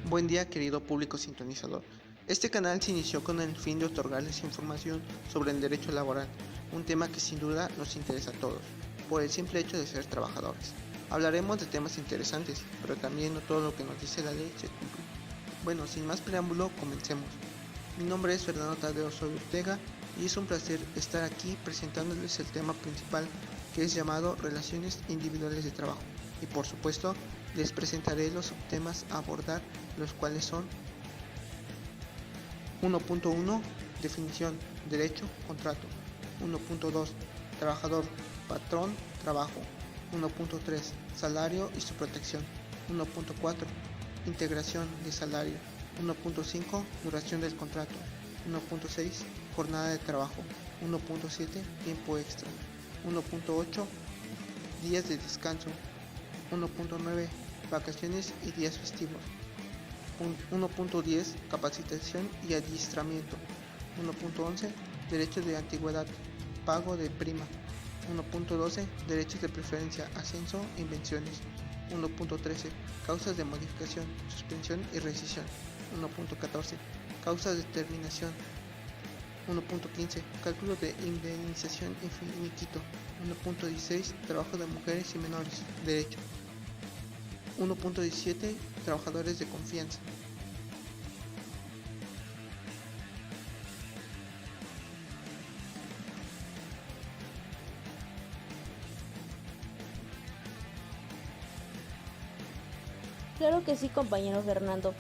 Buen día, querido público sintonizador. Este canal se inició con el fin de otorgarles información sobre el derecho laboral, un tema que sin duda nos interesa a todos, por el simple hecho de ser trabajadores. Hablaremos de temas interesantes, pero también no todo lo que nos dice la ley se cumple. Bueno, sin más preámbulo, comencemos. Mi nombre es Fernando Tadeo Soy Ortega y es un placer estar aquí presentándoles el tema principal, que es llamado Relaciones Individuales de Trabajo. Y por supuesto, les presentaré los subtemas a abordar, los cuales son 1.1 Definición, derecho, contrato. 1.2 Trabajador, patrón, trabajo. 1.3 Salario y su protección. 1.4 Integración de salario. 1.5 Duración del contrato. 1.6 Jornada de trabajo. 1.7 Tiempo extra. 1.8 Días de descanso. 1.9 Vacaciones y días festivos. 1.10 Capacitación y adiestramiento. 1.11 Derechos de antigüedad, pago de prima. 1.12 Derechos de preferencia, ascenso e invenciones. 1.13 Causas de modificación, suspensión y rescisión. 1.14 Causas de terminación. 1.15 Cálculo de indemnización y finiquito. 1.16 Trabajo de mujeres y menores, derecho. 1.17 Trabajadores de confianza. Claro que sí, compañero Fernando.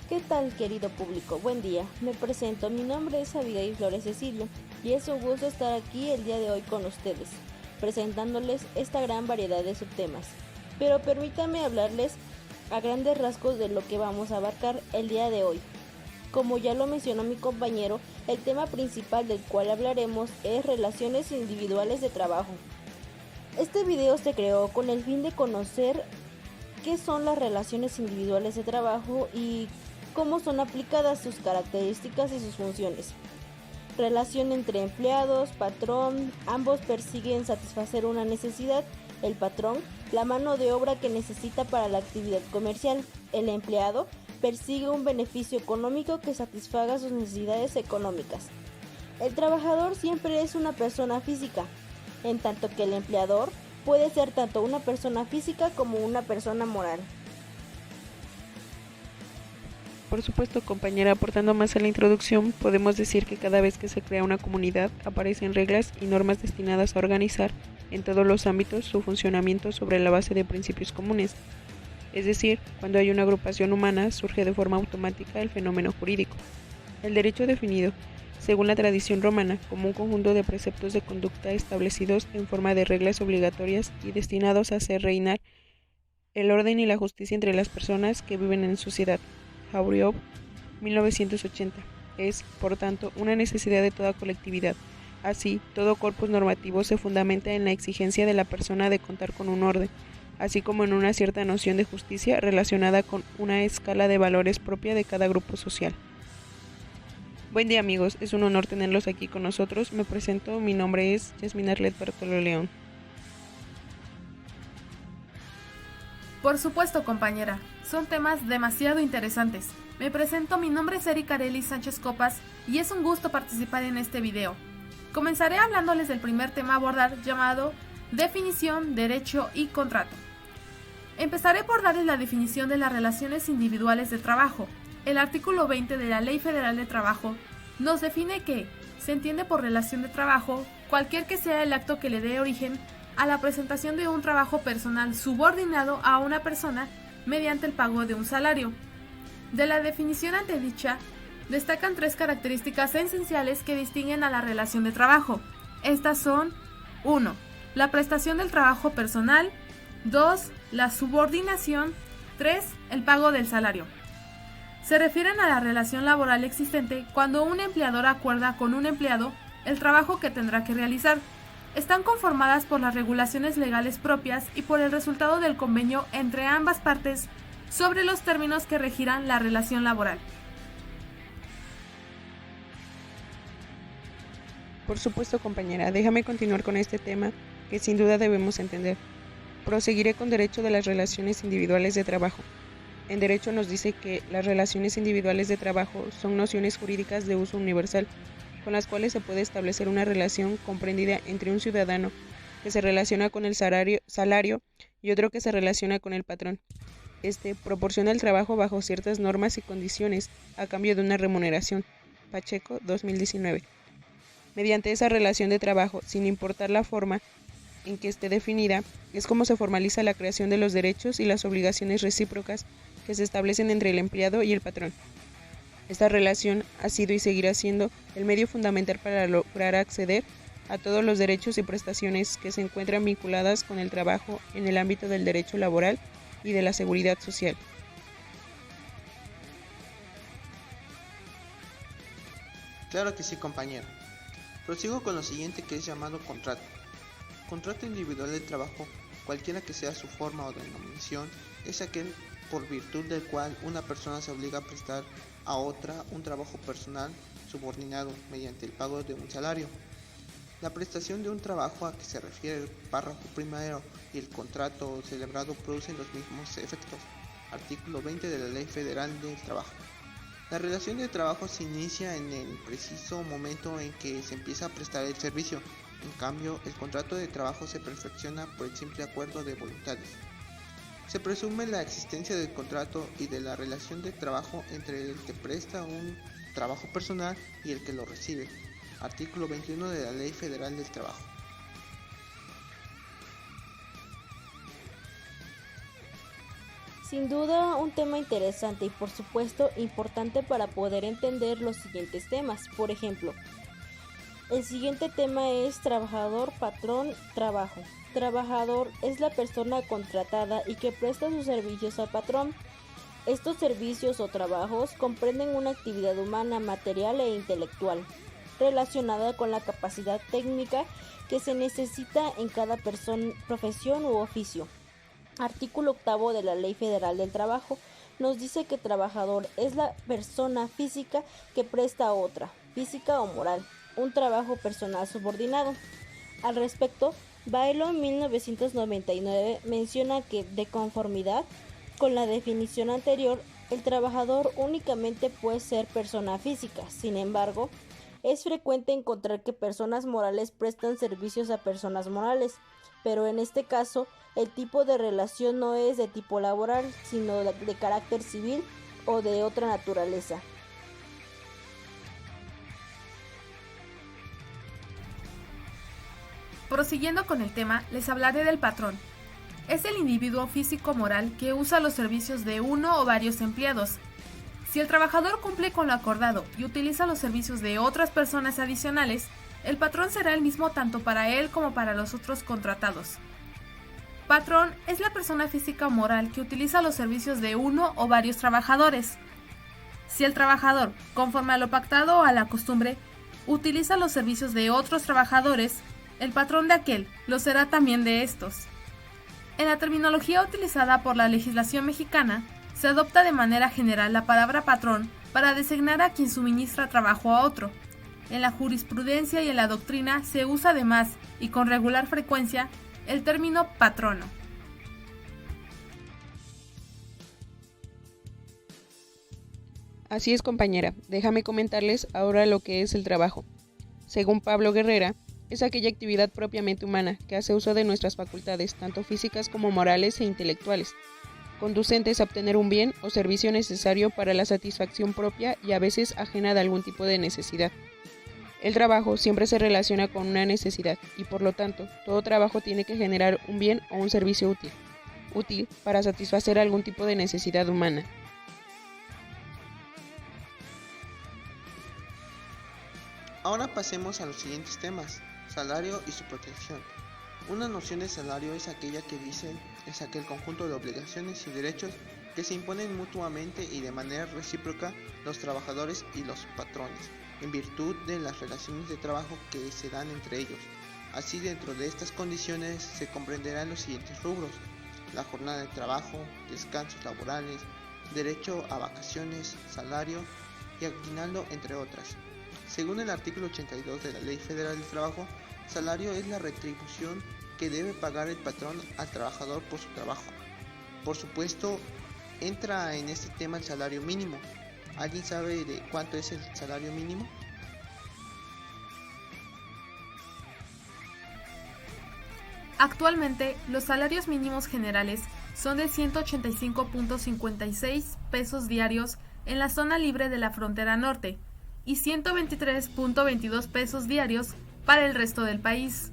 ¿Qué tal, querido público? Buen día. Me presento. Mi nombre es Abigail Flores Cecilio y es un gusto estar aquí el día de hoy con ustedes, presentándoles esta gran variedad de subtemas. Pero permítanme hablarles a grandes rasgos de lo que vamos a abarcar el día de hoy. Como ya lo mencionó mi compañero, el tema principal del cual hablaremos es relaciones individuales de trabajo. Este video se creó con el fin de conocer qué son las relaciones individuales de trabajo y cómo son aplicadas sus características y sus funciones. Relación entre empleados, patrón, ambos persiguen satisfacer una necesidad. El patrón, la mano de obra que necesita para la actividad comercial. El empleado persigue un beneficio económico que satisfaga sus necesidades económicas. El trabajador siempre es una persona física, en tanto que el empleador puede ser tanto una persona física como una persona moral. Por supuesto, compañera, aportando más a la introducción, podemos decir que cada vez que se crea una comunidad, aparecen reglas y normas destinadas a organizar en todos los ámbitos su funcionamiento sobre la base de principios comunes. Es decir, cuando hay una agrupación humana, surge de forma automática el fenómeno jurídico. El derecho definido, según la tradición romana, como un conjunto de preceptos de conducta establecidos en forma de reglas obligatorias y destinados a hacer reinar el orden y la justicia entre las personas que viven en sociedad. Jauregui, 1980. Es, por tanto, una necesidad de toda colectividad. Así, todo corpus normativo se fundamenta en la exigencia de la persona de contar con un orden, así como en una cierta noción de justicia relacionada con una escala de valores propia de cada grupo social. Buen día, amigos, es un honor tenerlos aquí con nosotros. Me presento, mi nombre es Yasmín Arlet Bartolo León. Por supuesto, compañera, son temas demasiado interesantes. Me presento, mi nombre es Erika Arely Sánchez Copas y es un gusto participar en este video. Comenzaré hablándoles del primer tema a abordar llamado Definición, Derecho y Contrato. Empezaré por darles la definición de las relaciones individuales de trabajo. El artículo 20 de la Ley Federal de Trabajo nos define que se entiende por relación de trabajo cualquier que sea el acto que le dé origen a la presentación de un trabajo personal subordinado a una persona mediante el pago de un salario. De la definición antedicha, destacan tres características esenciales que distinguen a la relación de trabajo. Estas son 1. La prestación del trabajo personal. 2. La subordinación. 3. El pago del salario. Se refieren a la relación laboral existente cuando un empleador acuerda con un empleado el trabajo que tendrá que realizar. Están conformadas por las regulaciones legales propias y por el resultado del convenio entre ambas partes sobre los términos que regirán la relación laboral. Por supuesto, compañera, déjame continuar con este tema que sin duda debemos entender. Proseguiré con derecho de las relaciones individuales de trabajo. En derecho nos dice que las relaciones individuales de trabajo son nociones jurídicas de uso universal, con las cuales se puede establecer una relación comprendida entre un ciudadano que se relaciona con el salario y otro que se relaciona con el patrón. Este proporciona el trabajo bajo ciertas normas y condiciones a cambio de una remuneración. Pacheco, 2019. Mediante esa relación de trabajo, sin importar la forma en que esté definida, es como se formaliza la creación de los derechos y las obligaciones recíprocas que se establecen entre el empleado y el patrón. Esta relación ha sido y seguirá siendo el medio fundamental para lograr acceder a todos los derechos y prestaciones que se encuentran vinculadas con el trabajo en el ámbito del derecho laboral y de la seguridad social. Claro que sí, compañero. Prosigo con lo siguiente, que es llamado contrato. Contrato individual de trabajo, cualquiera que sea su forma o denominación, es aquel por virtud del cual una persona se obliga a prestar a otra un trabajo personal subordinado mediante el pago de un salario. La prestación de un trabajo a que se refiere el párrafo primero y el contrato celebrado producen los mismos efectos. Artículo 20 de la Ley Federal del Trabajo. La relación de trabajo se inicia en el preciso momento en que se empieza a prestar el servicio. En cambio, el contrato de trabajo se perfecciona por el simple acuerdo de voluntades. Se presume la existencia del contrato y de la relación de trabajo entre el que presta un trabajo personal y el que lo recibe. Artículo 21 de la Ley Federal del Trabajo. Sin duda un tema interesante y por supuesto importante para poder entender los siguientes temas. Por ejemplo, el siguiente tema es trabajador, patrón, trabajo. Trabajador es la persona contratada y que presta sus servicios al patrón. Estos servicios o trabajos comprenden una actividad humana, material e intelectual, relacionada con la capacidad técnica que se necesita en cada profesión u oficio. Artículo 8 de la Ley Federal del Trabajo nos dice que trabajador es la persona física que presta a otra, física o moral, un trabajo personal subordinado. Al respecto, Bailo 1999 menciona que, de conformidad con la definición anterior, el trabajador únicamente puede ser persona física. Sin embargo, es frecuente encontrar que personas morales prestan servicios a personas morales, pero en este caso, el tipo de relación no es de tipo laboral, sino de carácter civil o de otra naturaleza. Prosiguiendo con el tema, les hablaré del patrón. Es el individuo físico-moral que usa los servicios de uno o varios empleados. Si el trabajador cumple con lo acordado y utiliza los servicios de otras personas adicionales, el patrón será el mismo tanto para él como para los otros contratados. Patrón es la persona física o moral que utiliza los servicios de uno o varios trabajadores. Si el trabajador, conforme a lo pactado o a la costumbre, utiliza los servicios de otros trabajadores, el patrón de aquel lo será también de estos. En la terminología utilizada por la legislación mexicana, se adopta de manera general la palabra patrón para designar a quien suministra trabajo a otro. En la jurisprudencia y en la doctrina se usa además, y con regular frecuencia, el término patrono. Así es, compañera. Déjame comentarles ahora lo que es el trabajo. Según Pablo Guerrera, es aquella actividad propiamente humana que hace uso de nuestras facultades, tanto físicas como morales e intelectuales, conducentes a obtener un bien o servicio necesario para la satisfacción propia y a veces ajena de algún tipo de necesidad. El trabajo siempre se relaciona con una necesidad y por lo tanto, todo trabajo tiene que generar un bien o un servicio útil para satisfacer algún tipo de necesidad humana. Ahora pasemos a los siguientes temas: salario y su protección. Una noción de salario es aquella que dice es aquel conjunto de obligaciones y derechos que se imponen mutuamente y de manera recíproca los trabajadores y los patrones, en virtud de las relaciones de trabajo que se dan entre ellos. Así, dentro de estas condiciones se comprenderán los siguientes rubros: la jornada de trabajo, descansos laborales, derecho a vacaciones, salario y aguinaldo, entre otras. Según el artículo 82 de la Ley Federal del Trabajo, salario es la retribución que debe pagar el patrón al trabajador por su trabajo. Por supuesto, entra en este tema el salario mínimo. ¿Alguien sabe de cuánto es el salario mínimo? Actualmente, los salarios mínimos generales son de 185.56 pesos diarios en la zona libre de la frontera norte y 123.22 pesos diarios para el resto del país.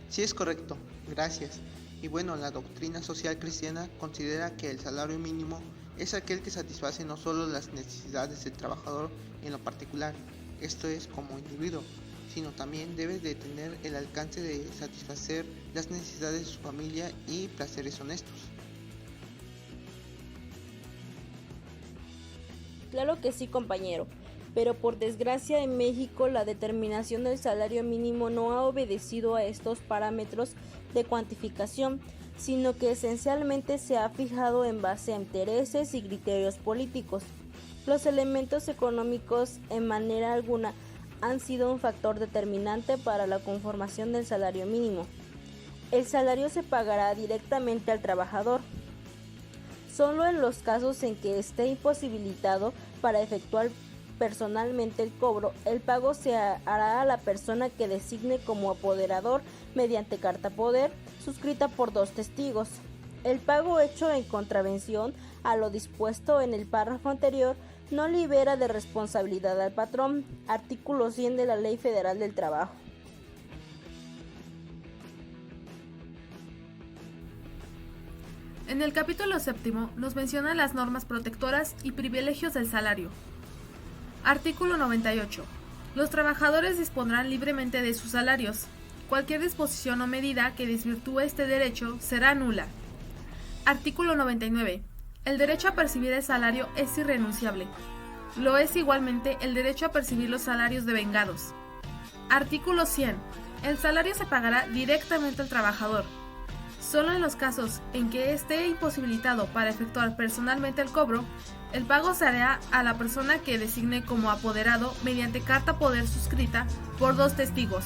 Sí, es correcto, gracias. Y bueno, la doctrina social cristiana considera que el salario mínimo es aquel que satisface no solo las necesidades del trabajador en lo particular, esto es como individuo, sino también debe de tener el alcance de satisfacer las necesidades de su familia y placeres honestos. Claro que sí, compañero, pero por desgracia en México la determinación del salario mínimo no ha obedecido a estos parámetros de cuantificación, sino que esencialmente se ha fijado en base a intereses y criterios políticos. Los elementos económicos en manera alguna han sido un factor determinante para la conformación del salario mínimo. El salario se pagará directamente al trabajador. Solo en los casos en que esté imposibilitado para efectuar personalmente el cobro, el pago se hará a la persona que designe como apoderador mediante carta poder suscrita por 2 testigos. El pago hecho en contravención a lo dispuesto en el párrafo anterior no libera de responsabilidad al patrón. Artículo 100 de la Ley Federal del Trabajo. En el capítulo 7 nos menciona las normas protectoras y privilegios del salario. Artículo 98. Los trabajadores dispondrán libremente de sus salarios. Cualquier disposición o medida que desvirtúe este derecho será nula. Artículo 99. El derecho a percibir el salario es irrenunciable. Lo es igualmente el derecho a percibir los salarios devengados. Artículo 100. El salario se pagará directamente al trabajador. Solo en los casos en que esté imposibilitado para efectuar personalmente el cobro, el pago se hará a la persona que designe como apoderado mediante carta poder suscrita por 2 testigos.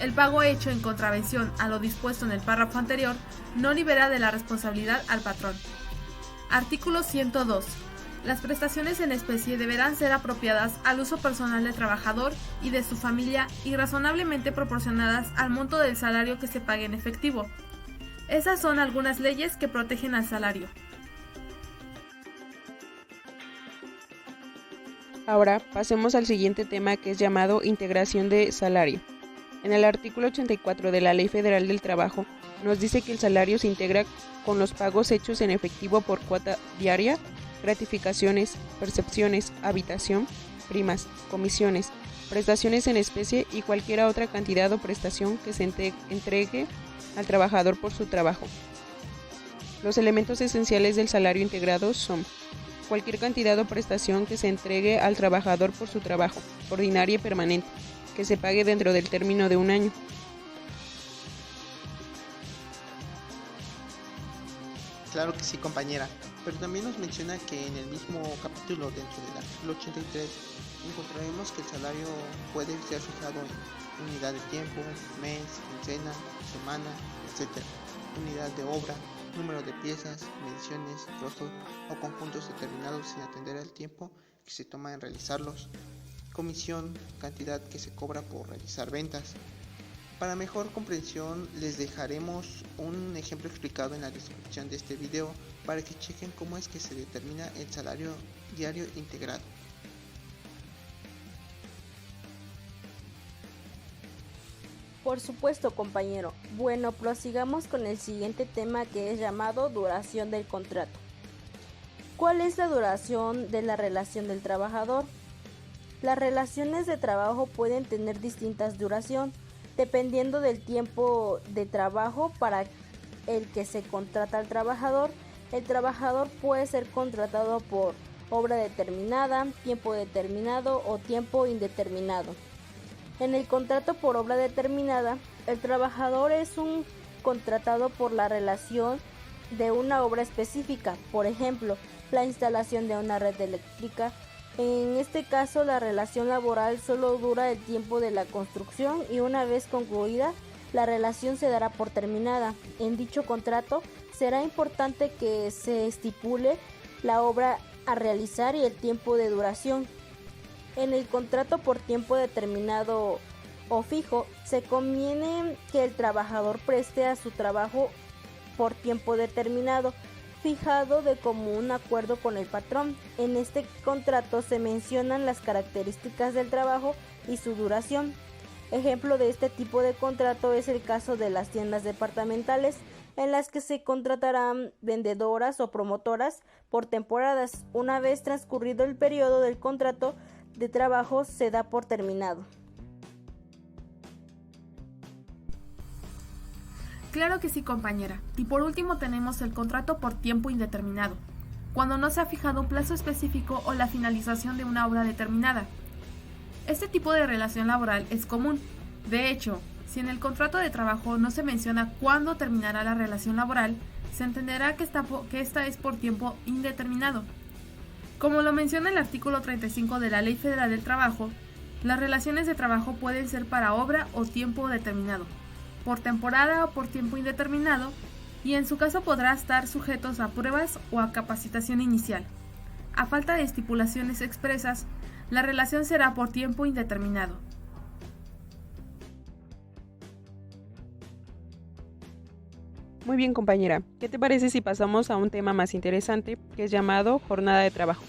El pago hecho en contravención a lo dispuesto en el párrafo anterior no libera de la responsabilidad al patrón. Artículo 102. Las prestaciones en especie deberán ser apropiadas al uso personal del trabajador y de su familia y razonablemente proporcionadas al monto del salario que se pague en efectivo. Esas son algunas leyes que protegen al salario. Ahora pasemos al siguiente tema, que es llamado integración de salario. En el artículo 84 de la Ley Federal del Trabajo nos dice que el salario se integra con los pagos hechos en efectivo por cuota diaria, gratificaciones, percepciones, habitación, primas, comisiones, prestaciones en especie y cualquier otra cantidad o prestación que se entregue al trabajador por su trabajo. Los elementos esenciales del salario integrado son cualquier cantidad o prestación que se entregue al trabajador por su trabajo, ordinaria y permanente, que se pague dentro del término de un año. Claro que sí, compañera, pero también nos menciona que en el mismo capítulo, dentro del artículo 83, encontraremos que el salario puede ser fijado en unidad de tiempo, mes, quincena, semana, etc., unidad de obra, número de piezas, mediciones, trozos o conjuntos determinados sin atender al tiempo que se toma en realizarlos, comisión, cantidad que se cobra por realizar ventas. Para mejor comprensión les dejaremos un ejemplo explicado en la descripción de este video para que chequen cómo es que se determina el salario diario integrado. Por supuesto, compañero. Bueno, prosigamos con el siguiente tema, que es llamado duración del contrato. ¿Cuál es la duración de la relación del trabajador? Las relaciones de trabajo pueden tener distintas duración, dependiendo del tiempo de trabajo para el que se contrata al trabajador. El trabajador puede ser contratado por obra determinada, tiempo determinado o tiempo indeterminado. En el contrato por obra determinada, el trabajador es un contratado por la relación de una obra específica, por ejemplo, la instalación de una red eléctrica. En este caso, la relación laboral solo dura el tiempo de la construcción y una vez concluida, la relación se dará por terminada. En dicho contrato será importante que se estipule la obra a realizar y el tiempo de duración. En el contrato por tiempo determinado o fijo, se conviene que el trabajador preste a su trabajo por tiempo determinado, fijado de común acuerdo con el patrón. En este contrato se mencionan las características del trabajo y su duración. Ejemplo de este tipo de contrato es el caso de las tiendas departamentales, en las que se contratarán vendedoras o promotoras por temporadas. Una vez transcurrido el periodo del contrato de trabajo, se da por terminado. Claro que sí, compañera. Y por último tenemos el contrato por tiempo indeterminado, cuando no se ha fijado un plazo específico o la finalización de una obra determinada. Este tipo de relación laboral es común. De hecho, si en el contrato de trabajo no se menciona cuándo terminará la relación laboral, se entenderá que esta es por tiempo indeterminado. Como lo menciona el artículo 35 de la Ley Federal del Trabajo, las relaciones de trabajo pueden ser para obra o tiempo determinado, por temporada o por tiempo indeterminado, y en su caso podrá estar sujetos a pruebas o a capacitación inicial. A falta de estipulaciones expresas, la relación será por tiempo indeterminado. Muy bien, compañera. ¿Qué te parece si pasamos a un tema más interesante, que es llamado jornada de trabajo?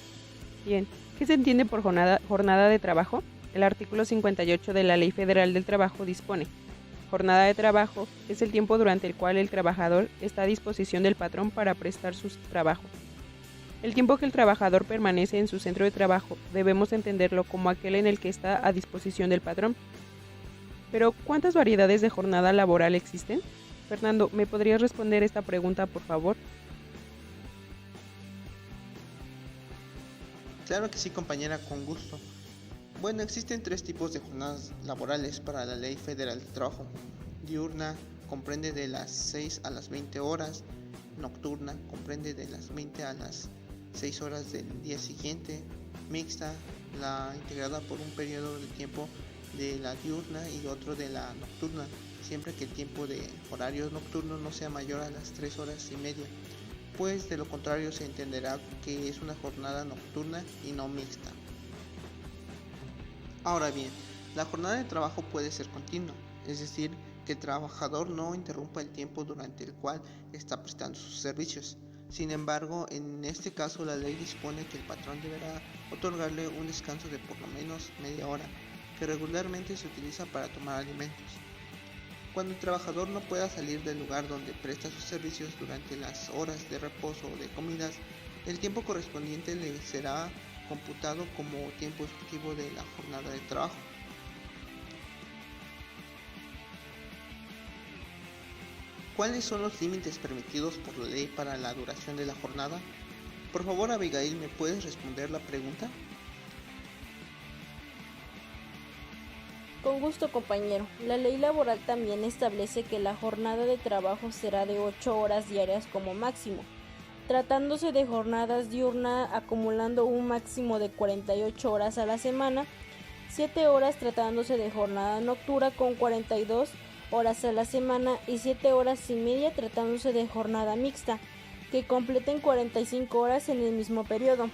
Bien, ¿qué se entiende por jornada de trabajo? El artículo 58 de la Ley Federal del Trabajo dispone: jornada de trabajo es el tiempo durante el cual el trabajador está a disposición del patrón para prestar su trabajo. El tiempo que el trabajador permanece en su centro de trabajo debemos entenderlo como aquel en el que está a disposición del patrón. Pero, ¿cuántas variedades de jornada laboral existen? Fernando, ¿me podrías responder esta pregunta, por favor? Claro que sí, compañera, con gusto. Bueno, existen 3 tipos de jornadas laborales para la Ley Federal del Trabajo. Diurna comprende de las 6 a las 20 horas, nocturna comprende de las 20 a las 6 horas del día siguiente, mixta, la integrada por un periodo de tiempo de la diurna y otro de la nocturna, siempre que el tiempo de horario nocturno no sea mayor a las 3 horas y media, pues de lo contrario se entenderá que es una jornada nocturna y no mixta. Ahora bien, la jornada de trabajo puede ser continua, es decir, que el trabajador no interrumpa el tiempo durante el cual está prestando sus servicios. Sin embargo, en este caso la ley dispone que el patrón deberá otorgarle un descanso de por lo menos media hora, que regularmente se utiliza para tomar alimentos. Cuando el trabajador no pueda salir del lugar donde presta sus servicios durante las horas de reposo o de comidas, el tiempo correspondiente le será computado como tiempo efectivo de la jornada de trabajo. ¿Cuáles son los límites permitidos por la ley para la duración de la jornada? Por favor, Abigail, ¿me puedes responder la pregunta? Con gusto, compañero. La ley laboral también establece que la jornada de trabajo será de 8 horas diarias como máximo, tratándose de jornadas diurnas acumulando un máximo de 48 horas a la semana, 7 horas tratándose de jornada nocturna con 42 horas a la semana y 7 horas y media tratándose de jornada mixta, que completen 45 horas en el mismo periodo.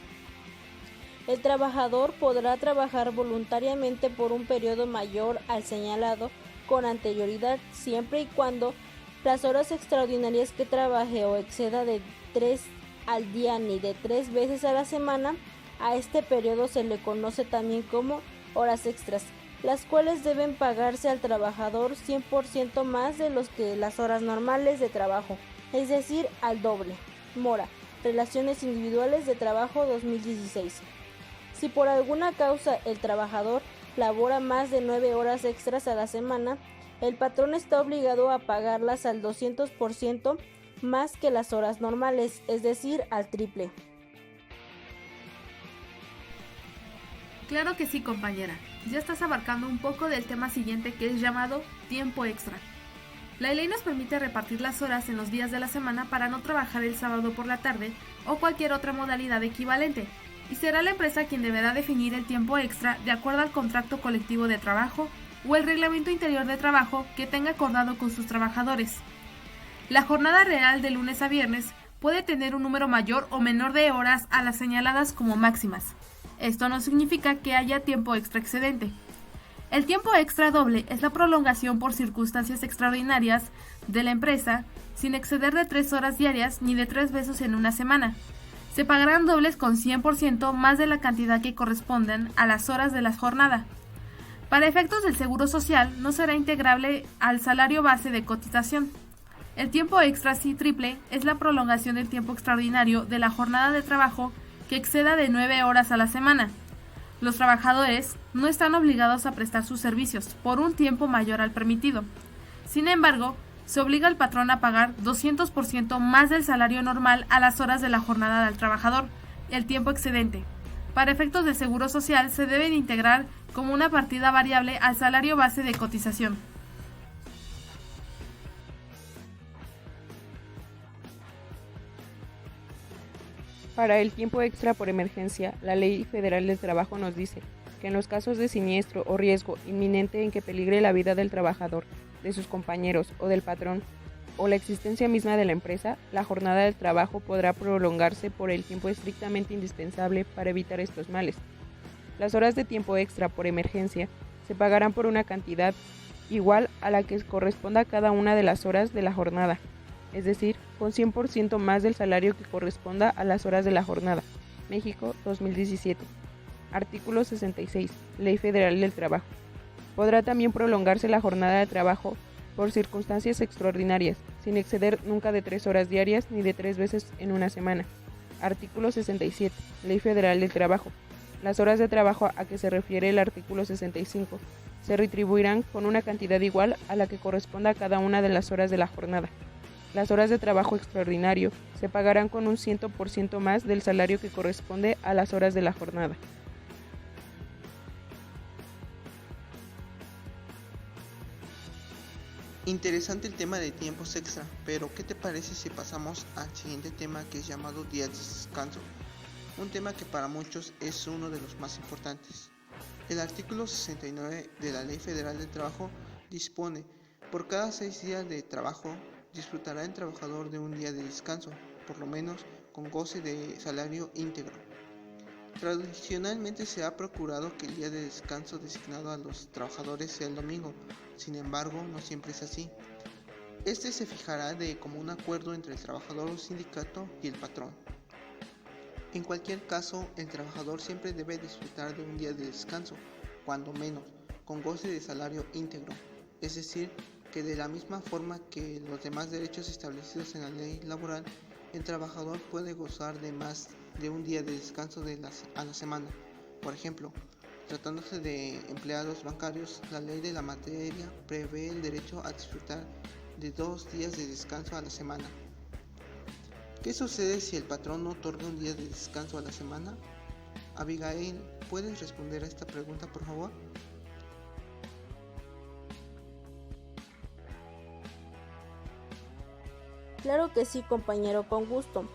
El trabajador podrá trabajar voluntariamente por un periodo mayor al señalado con anterioridad, siempre y cuando las horas extraordinarias que trabaje o exceda de 3 al día ni de 3 veces a la semana. A este periodo se le conoce también como horas extras, las cuales deben pagarse al trabajador 100% más de los que las horas normales de trabajo, es decir, al doble. Mora, Relaciones Individuales de Trabajo 2016. Si por alguna causa el trabajador labora más de 9 horas extras a la semana, el patrón está obligado a pagarlas al 200% más que las horas normales, es decir, al triple. Claro que sí, compañera. Ya estás abarcando un poco del tema siguiente, que es llamado tiempo extra. La ley nos permite repartir las horas en los días de la semana para no trabajar el sábado por la tarde o cualquier otra modalidad equivalente, y será la empresa quien deberá definir el tiempo extra de acuerdo al contrato colectivo de trabajo o el reglamento interior de trabajo que tenga acordado con sus trabajadores. La jornada real de lunes a viernes puede tener un número mayor o menor de horas a las señaladas como máximas. Esto no significa que haya tiempo extra excedente. El tiempo extra doble es la prolongación por circunstancias extraordinarias de la empresa sin exceder de 3 horas diarias ni de 3 veces en una semana. Se pagarán dobles con 100% más de la cantidad que corresponden a las horas de la jornada. Para efectos del Seguro Social no será integrable al salario base de cotización. El tiempo extra sí triple es la prolongación del tiempo extraordinario de la jornada de trabajo que exceda de 9 horas a la semana. Los trabajadores no están obligados a prestar sus servicios por un tiempo mayor al permitido. Sin embargo, se obliga al patrón a pagar 200% más del salario normal a las horas de la jornada del trabajador, el tiempo excedente. Para efectos de Seguro Social se deben integrar como una partida variable al salario base de cotización. Para el tiempo extra por emergencia, la Ley Federal del Trabajo nos dice que en los casos de siniestro o riesgo inminente en que peligre la vida del trabajador, de sus compañeros o del patrón, o la existencia misma de la empresa, la jornada del trabajo podrá prolongarse por el tiempo estrictamente indispensable para evitar estos males. Las horas de tiempo extra por emergencia se pagarán por una cantidad igual a la que corresponda a cada una de las horas de la jornada, es decir, con 100% más del salario que corresponda a las horas de la jornada. México, 2017. Artículo 66. Ley Federal del Trabajo. Podrá también prolongarse la jornada de trabajo por circunstancias extraordinarias, sin exceder nunca de 3 horas diarias ni de 3 veces en una semana. Artículo 67. Ley Federal del Trabajo. Las horas de trabajo a que se refiere el artículo 65 se retribuirán con una cantidad igual a la que corresponda a cada una de las horas de la jornada. Las horas de trabajo extraordinario se pagarán con un 100% más del salario que corresponde a las horas de la jornada. Interesante el tema de tiempos extra, pero ¿qué te parece si pasamos al siguiente tema que es llamado días de descanso? Un tema que para muchos es uno de los más importantes. El artículo 69 de la Ley Federal del Trabajo dispone: por cada 6 días de trabajo disfrutará el trabajador de un día de descanso, por lo menos con goce de salario íntegro. Tradicionalmente se ha procurado que el día de descanso designado a los trabajadores sea el domingo. Sin embargo, no siempre es así. Este se fijará de como un acuerdo entre el trabajador o sindicato y el patrón. En cualquier caso, el trabajador siempre debe disfrutar de un día de descanso, cuando menos, con goce de salario íntegro, es decir, que de la misma forma que los demás derechos establecidos en la ley laboral, el trabajador puede gozar de más de un día de descanso a la semana. Por ejemplo, tratándose de empleados bancarios, la ley de la materia prevé el derecho a disfrutar de 2 días de descanso a la semana. ¿Qué sucede si el patrón no otorga un día de descanso a la semana? Abigail, ¿puedes responder a esta pregunta, por favor? Claro que sí, compañero, con gusto.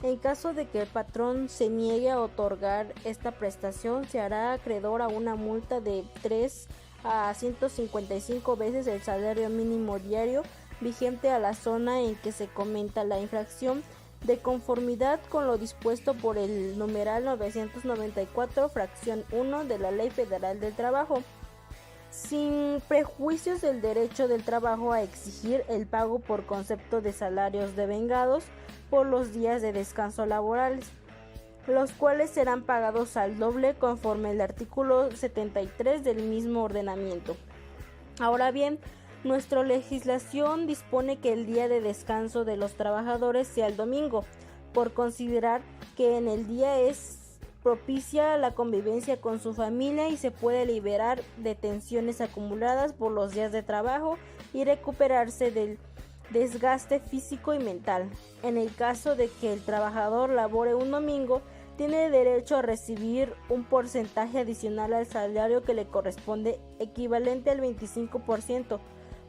En caso de que el patrón se niegue a otorgar esta prestación, se hará acreedor a una multa de 3 a 155 veces el salario mínimo diario vigente a la zona en que se cometa la infracción, de conformidad con lo dispuesto por el numeral 994, fracción 1 de la Ley Federal del Trabajo, sin prejuicios del derecho del trabajo a exigir el pago por concepto de salarios devengados por los días de descanso laborales, los cuales serán pagados al doble conforme el artículo 73 del mismo ordenamiento. Ahora bien, nuestra legislación dispone que el día de descanso de los trabajadores sea el domingo, por considerar que en el día es propicia la convivencia con su familia y se puede liberar de tensiones acumuladas por los días de trabajo y recuperarse del desgaste físico y mental. En el caso de que el trabajador labore un domingo, tiene derecho a recibir un porcentaje adicional al salario que le corresponde, equivalente al 25%,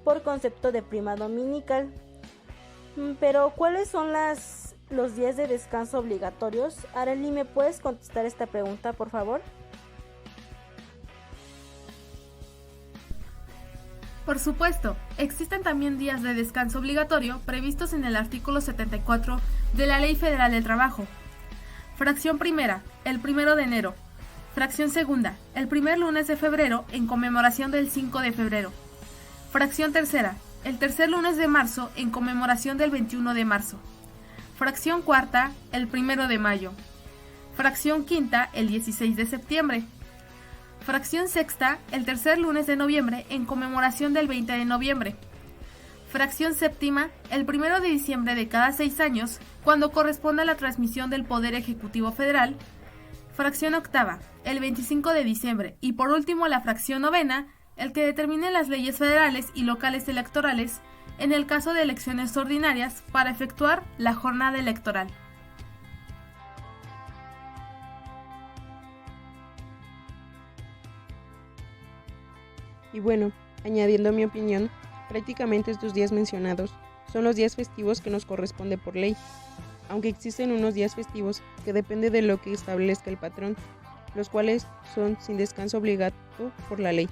por concepto de prima dominical. Pero, ¿cuáles son los días de descanso obligatorios? Arely, ¿me puedes contestar esta pregunta, por favor? Por supuesto, existen también días de descanso obligatorio previstos en el artículo 74 de la Ley Federal del Trabajo. Fracción primera, el 1 de enero. Fracción segunda, el primer lunes de febrero en conmemoración del 5 de febrero. Fracción tercera, el tercer lunes de marzo en conmemoración del 21 de marzo. Fracción cuarta, el 1 de mayo. Fracción quinta, el 16 de septiembre. Fracción sexta, el tercer lunes de noviembre en conmemoración del 20 de noviembre. Fracción séptima, el 1 de diciembre de cada 6 años, cuando corresponda a la transmisión del Poder Ejecutivo Federal. Fracción octava, el 25 de diciembre. Y por último, la fracción novena, el que determine las leyes federales y locales electorales en el caso de elecciones ordinarias para efectuar la jornada electoral. Y bueno, añadiendo mi opinión, prácticamente estos días mencionados son los días festivos que nos corresponde por ley, aunque existen unos días festivos que depende de lo que establezca el patrón, los cuales son sin descanso obligado por la ley.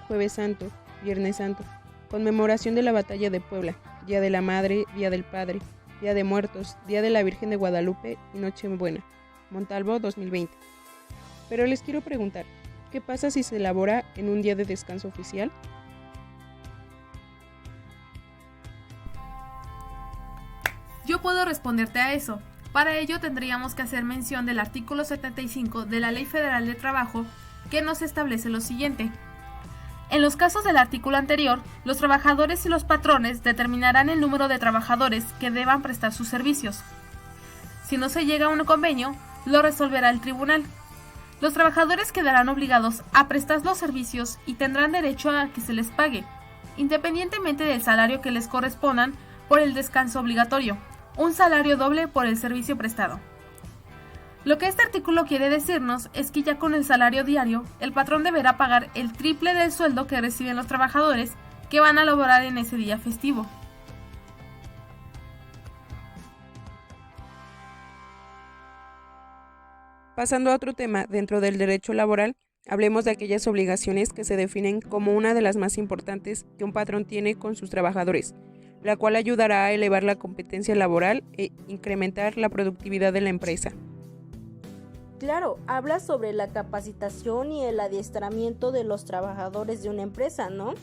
Jueves Santo, Viernes Santo, conmemoración de la Batalla de Puebla, Día de la Madre, Día del Padre, Día de Muertos, Día de la Virgen de Guadalupe y Nochebuena, Montalvo 2020. Pero les quiero preguntar, ¿qué pasa si se elabora en un día de descanso oficial? Yo puedo responderte a eso. Para ello tendríamos que hacer mención del artículo 75 de la Ley Federal de Trabajo, que nos establece lo siguiente. En los casos del artículo anterior, los trabajadores y los patrones determinarán el número de trabajadores que deban prestar sus servicios. Si no se llega a un convenio, lo resolverá el tribunal. Los trabajadores quedarán obligados a prestar los servicios y tendrán derecho a que se les pague, independientemente del salario que les correspondan por el descanso obligatorio, un salario doble por el servicio prestado. Lo que este artículo quiere decirnos es que ya con el salario diario, el patrón deberá pagar el triple del sueldo que reciben los trabajadores que van a laborar en ese día festivo. Pasando a otro tema dentro del derecho laboral, hablemos de aquellas obligaciones que se definen como una de las más importantes que un patrón tiene con sus trabajadores, la cual ayudará a elevar la competencia laboral e incrementar la productividad de la empresa. Claro, habla sobre la capacitación y el adiestramiento de los trabajadores de una empresa, ¿no?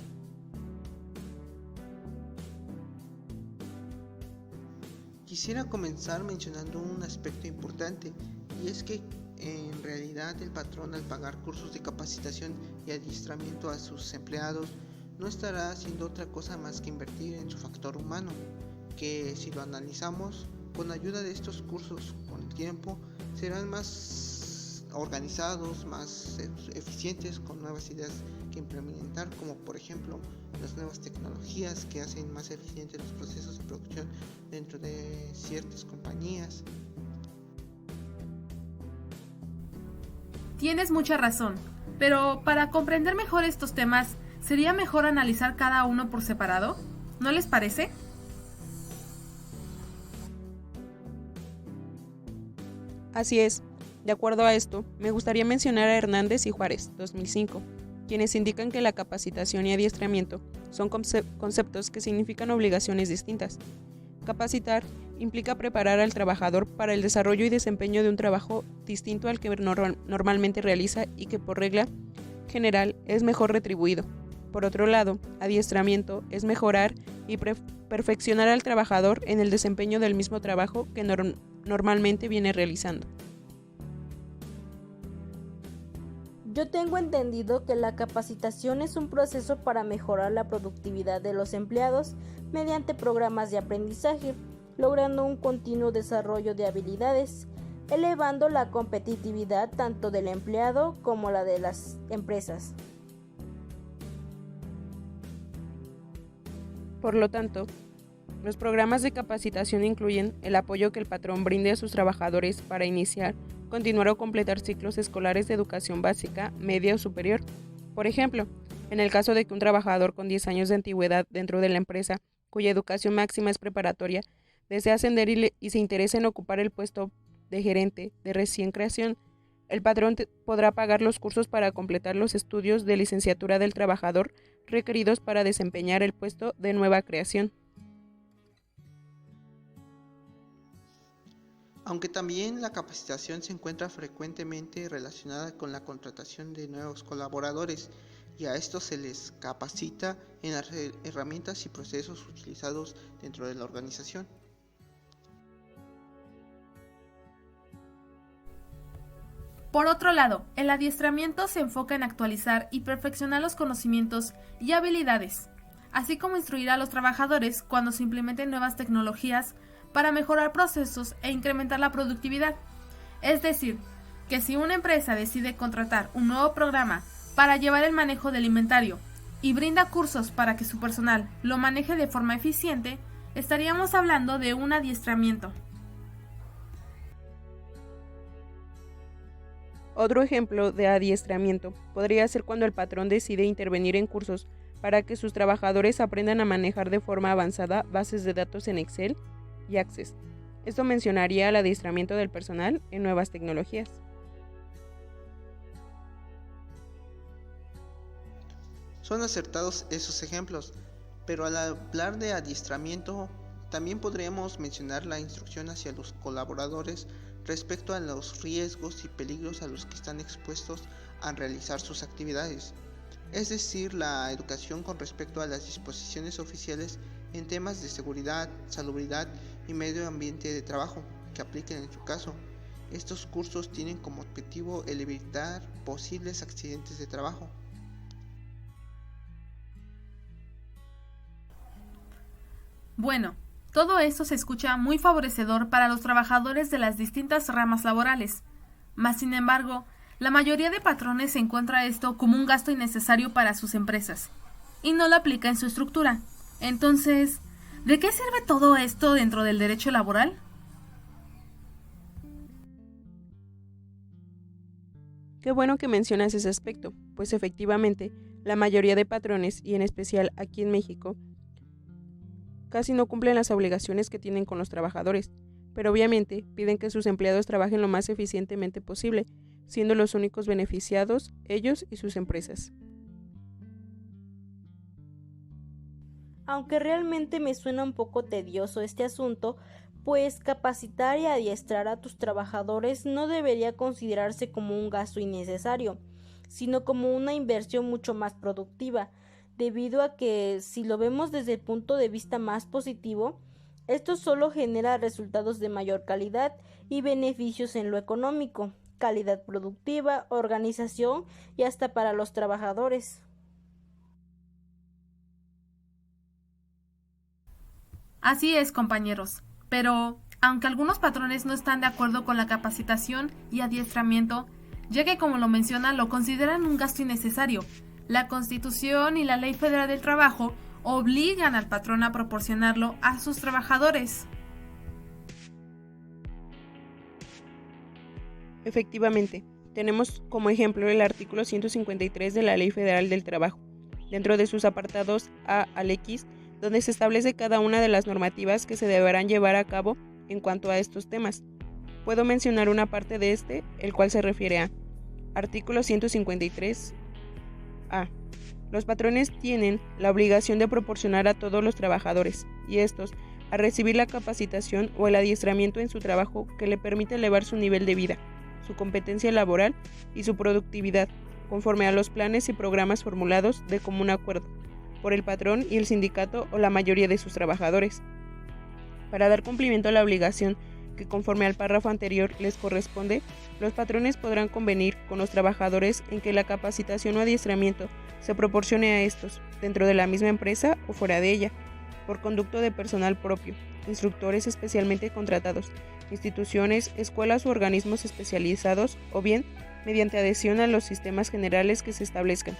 Quisiera comenzar mencionando un aspecto importante, y es que en realidad el patrón, al pagar cursos de capacitación y adiestramiento a sus empleados, no estará haciendo otra cosa más que invertir en su factor humano, que si lo analizamos, con ayuda de estos cursos con el tiempo serán más organizados, más eficientes, con nuevas ideas que implementar, como por ejemplo las nuevas tecnologías que hacen más eficientes los procesos de producción dentro de ciertas compañías. Tienes mucha razón, pero para comprender mejor estos temas, ¿sería mejor analizar cada uno por separado? ¿No les parece? Así es. De acuerdo a esto, me gustaría mencionar a Hernández y Juárez, 2005, quienes indican que la capacitación y adiestramiento son conceptos que significan obligaciones distintas. Capacitar implica preparar al trabajador para el desarrollo y desempeño de un trabajo distinto al que normalmente realiza y que por regla general es mejor retribuido. Por otro lado, adiestramiento es mejorar y perfeccionar al trabajador en el desempeño del mismo trabajo que normalmente viene realizando. Yo tengo entendido que la capacitación es un proceso para mejorar la productividad de los empleados mediante programas de aprendizaje, logrando un continuo desarrollo de habilidades, elevando la competitividad tanto del empleado como la de las empresas. Por lo tanto, los programas de capacitación incluyen el apoyo que el patrón brinde a sus trabajadores para iniciar, continuar o completar ciclos escolares de educación básica, media o superior. Por ejemplo, en el caso de que un trabajador con 10 años de antigüedad dentro de la empresa, cuya educación máxima es preparatoria, desea ascender y se interesa en ocupar el puesto de gerente de recién creación, El patrón podrá pagar los cursos para completar los estudios de licenciatura del trabajador requeridos para desempeñar el puesto de nueva creación. Aunque también la capacitación se encuentra frecuentemente relacionada con la contratación de nuevos colaboradores, y a estos se les capacita en las herramientas y procesos utilizados dentro de la organización. Por otro lado, el adiestramiento se enfoca en actualizar y perfeccionar los conocimientos y habilidades, así como instruir a los trabajadores cuando se implementen nuevas tecnologías para mejorar procesos e incrementar la productividad. Es decir, que si una empresa decide contratar un nuevo programa para llevar el manejo del inventario y brinda cursos para que su personal lo maneje de forma eficiente, estaríamos hablando de un adiestramiento. Otro ejemplo de adiestramiento podría ser cuando el patrón decide intervenir en cursos para que sus trabajadores aprendan a manejar de forma avanzada bases de datos en Excel y Access. Esto mencionaría el adiestramiento del personal en nuevas tecnologías. Son acertados esos ejemplos, pero al hablar de adiestramiento, también podríamos mencionar la instrucción hacia los colaboradores respecto a los riesgos y peligros a los que están expuestos al realizar sus actividades, es decir, la educación con respecto a las disposiciones oficiales en temas de seguridad, salubridad y medio ambiente de trabajo que apliquen en su caso. Estos cursos tienen como objetivo el evitar posibles accidentes de trabajo. Bueno, todo esto se escucha muy favorecedor para los trabajadores de las distintas ramas laborales. Mas, sin embargo, la mayoría de patrones encuentra esto como un gasto innecesario para sus empresas y no lo aplica en su estructura. Entonces, ¿de qué sirve todo esto dentro del derecho laboral? Qué bueno que mencionas ese aspecto, pues efectivamente, la mayoría de patrones, y en especial aquí en México, casi no cumplen las obligaciones que tienen con los trabajadores, pero obviamente piden que sus empleados trabajen lo más eficientemente posible, siendo los únicos beneficiados ellos y sus empresas. Aunque realmente me suena un poco tedioso este asunto, pues capacitar y adiestrar a tus trabajadores no debería considerarse como un gasto innecesario, sino como una inversión mucho más productiva, debido a que, si lo vemos desde el punto de vista más positivo, esto solo genera resultados de mayor calidad y beneficios en lo económico, calidad productiva, organización y hasta para los trabajadores. Así es, compañeros, pero aunque algunos patrones no están de acuerdo con la capacitación y adiestramiento, ya que, como lo menciona, lo consideran un gasto innecesario, la Constitución y la Ley Federal del Trabajo obligan al patrón a proporcionarlo a sus trabajadores. Efectivamente, tenemos como ejemplo el artículo 153 de la Ley Federal del Trabajo, dentro de sus apartados A al X, donde se establece cada una de las normativas que se deberán llevar a cabo en cuanto a estos temas. Puedo mencionar una parte de este, el cual se refiere a artículo 153 A. Los patrones tienen la obligación de proporcionar a todos los trabajadores, y estos, a recibir la capacitación o el adiestramiento en su trabajo que le permite elevar su nivel de vida, su competencia laboral y su productividad, conforme a los planes y programas formulados de común acuerdo por el patrón y el sindicato o la mayoría de sus trabajadores. Para dar cumplimiento a la obligación que, conforme al párrafo anterior, les corresponde, los patrones podrán convenir con los trabajadores en que la capacitación o adiestramiento se proporcione a estos, dentro de la misma empresa o fuera de ella, por conducto de personal propio, instructores especialmente contratados, instituciones, escuelas u organismos especializados, o bien mediante adhesión a los sistemas generales que se establezcan.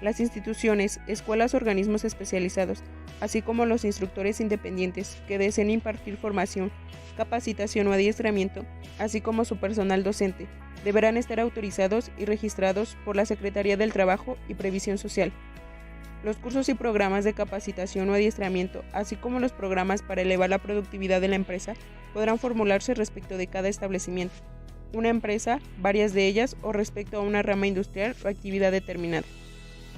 Las instituciones, escuelas o organismos especializados, así como los instructores independientes que deseen impartir formación, capacitación o adiestramiento, así como su personal docente, deberán estar autorizados y registrados por la Secretaría del Trabajo y Previsión Social. Los cursos y programas de capacitación o adiestramiento, así como los programas para elevar la productividad de la empresa, podrán formularse respecto de cada establecimiento. una empresa, varias de ellas, o respecto a una rama industrial o actividad determinada.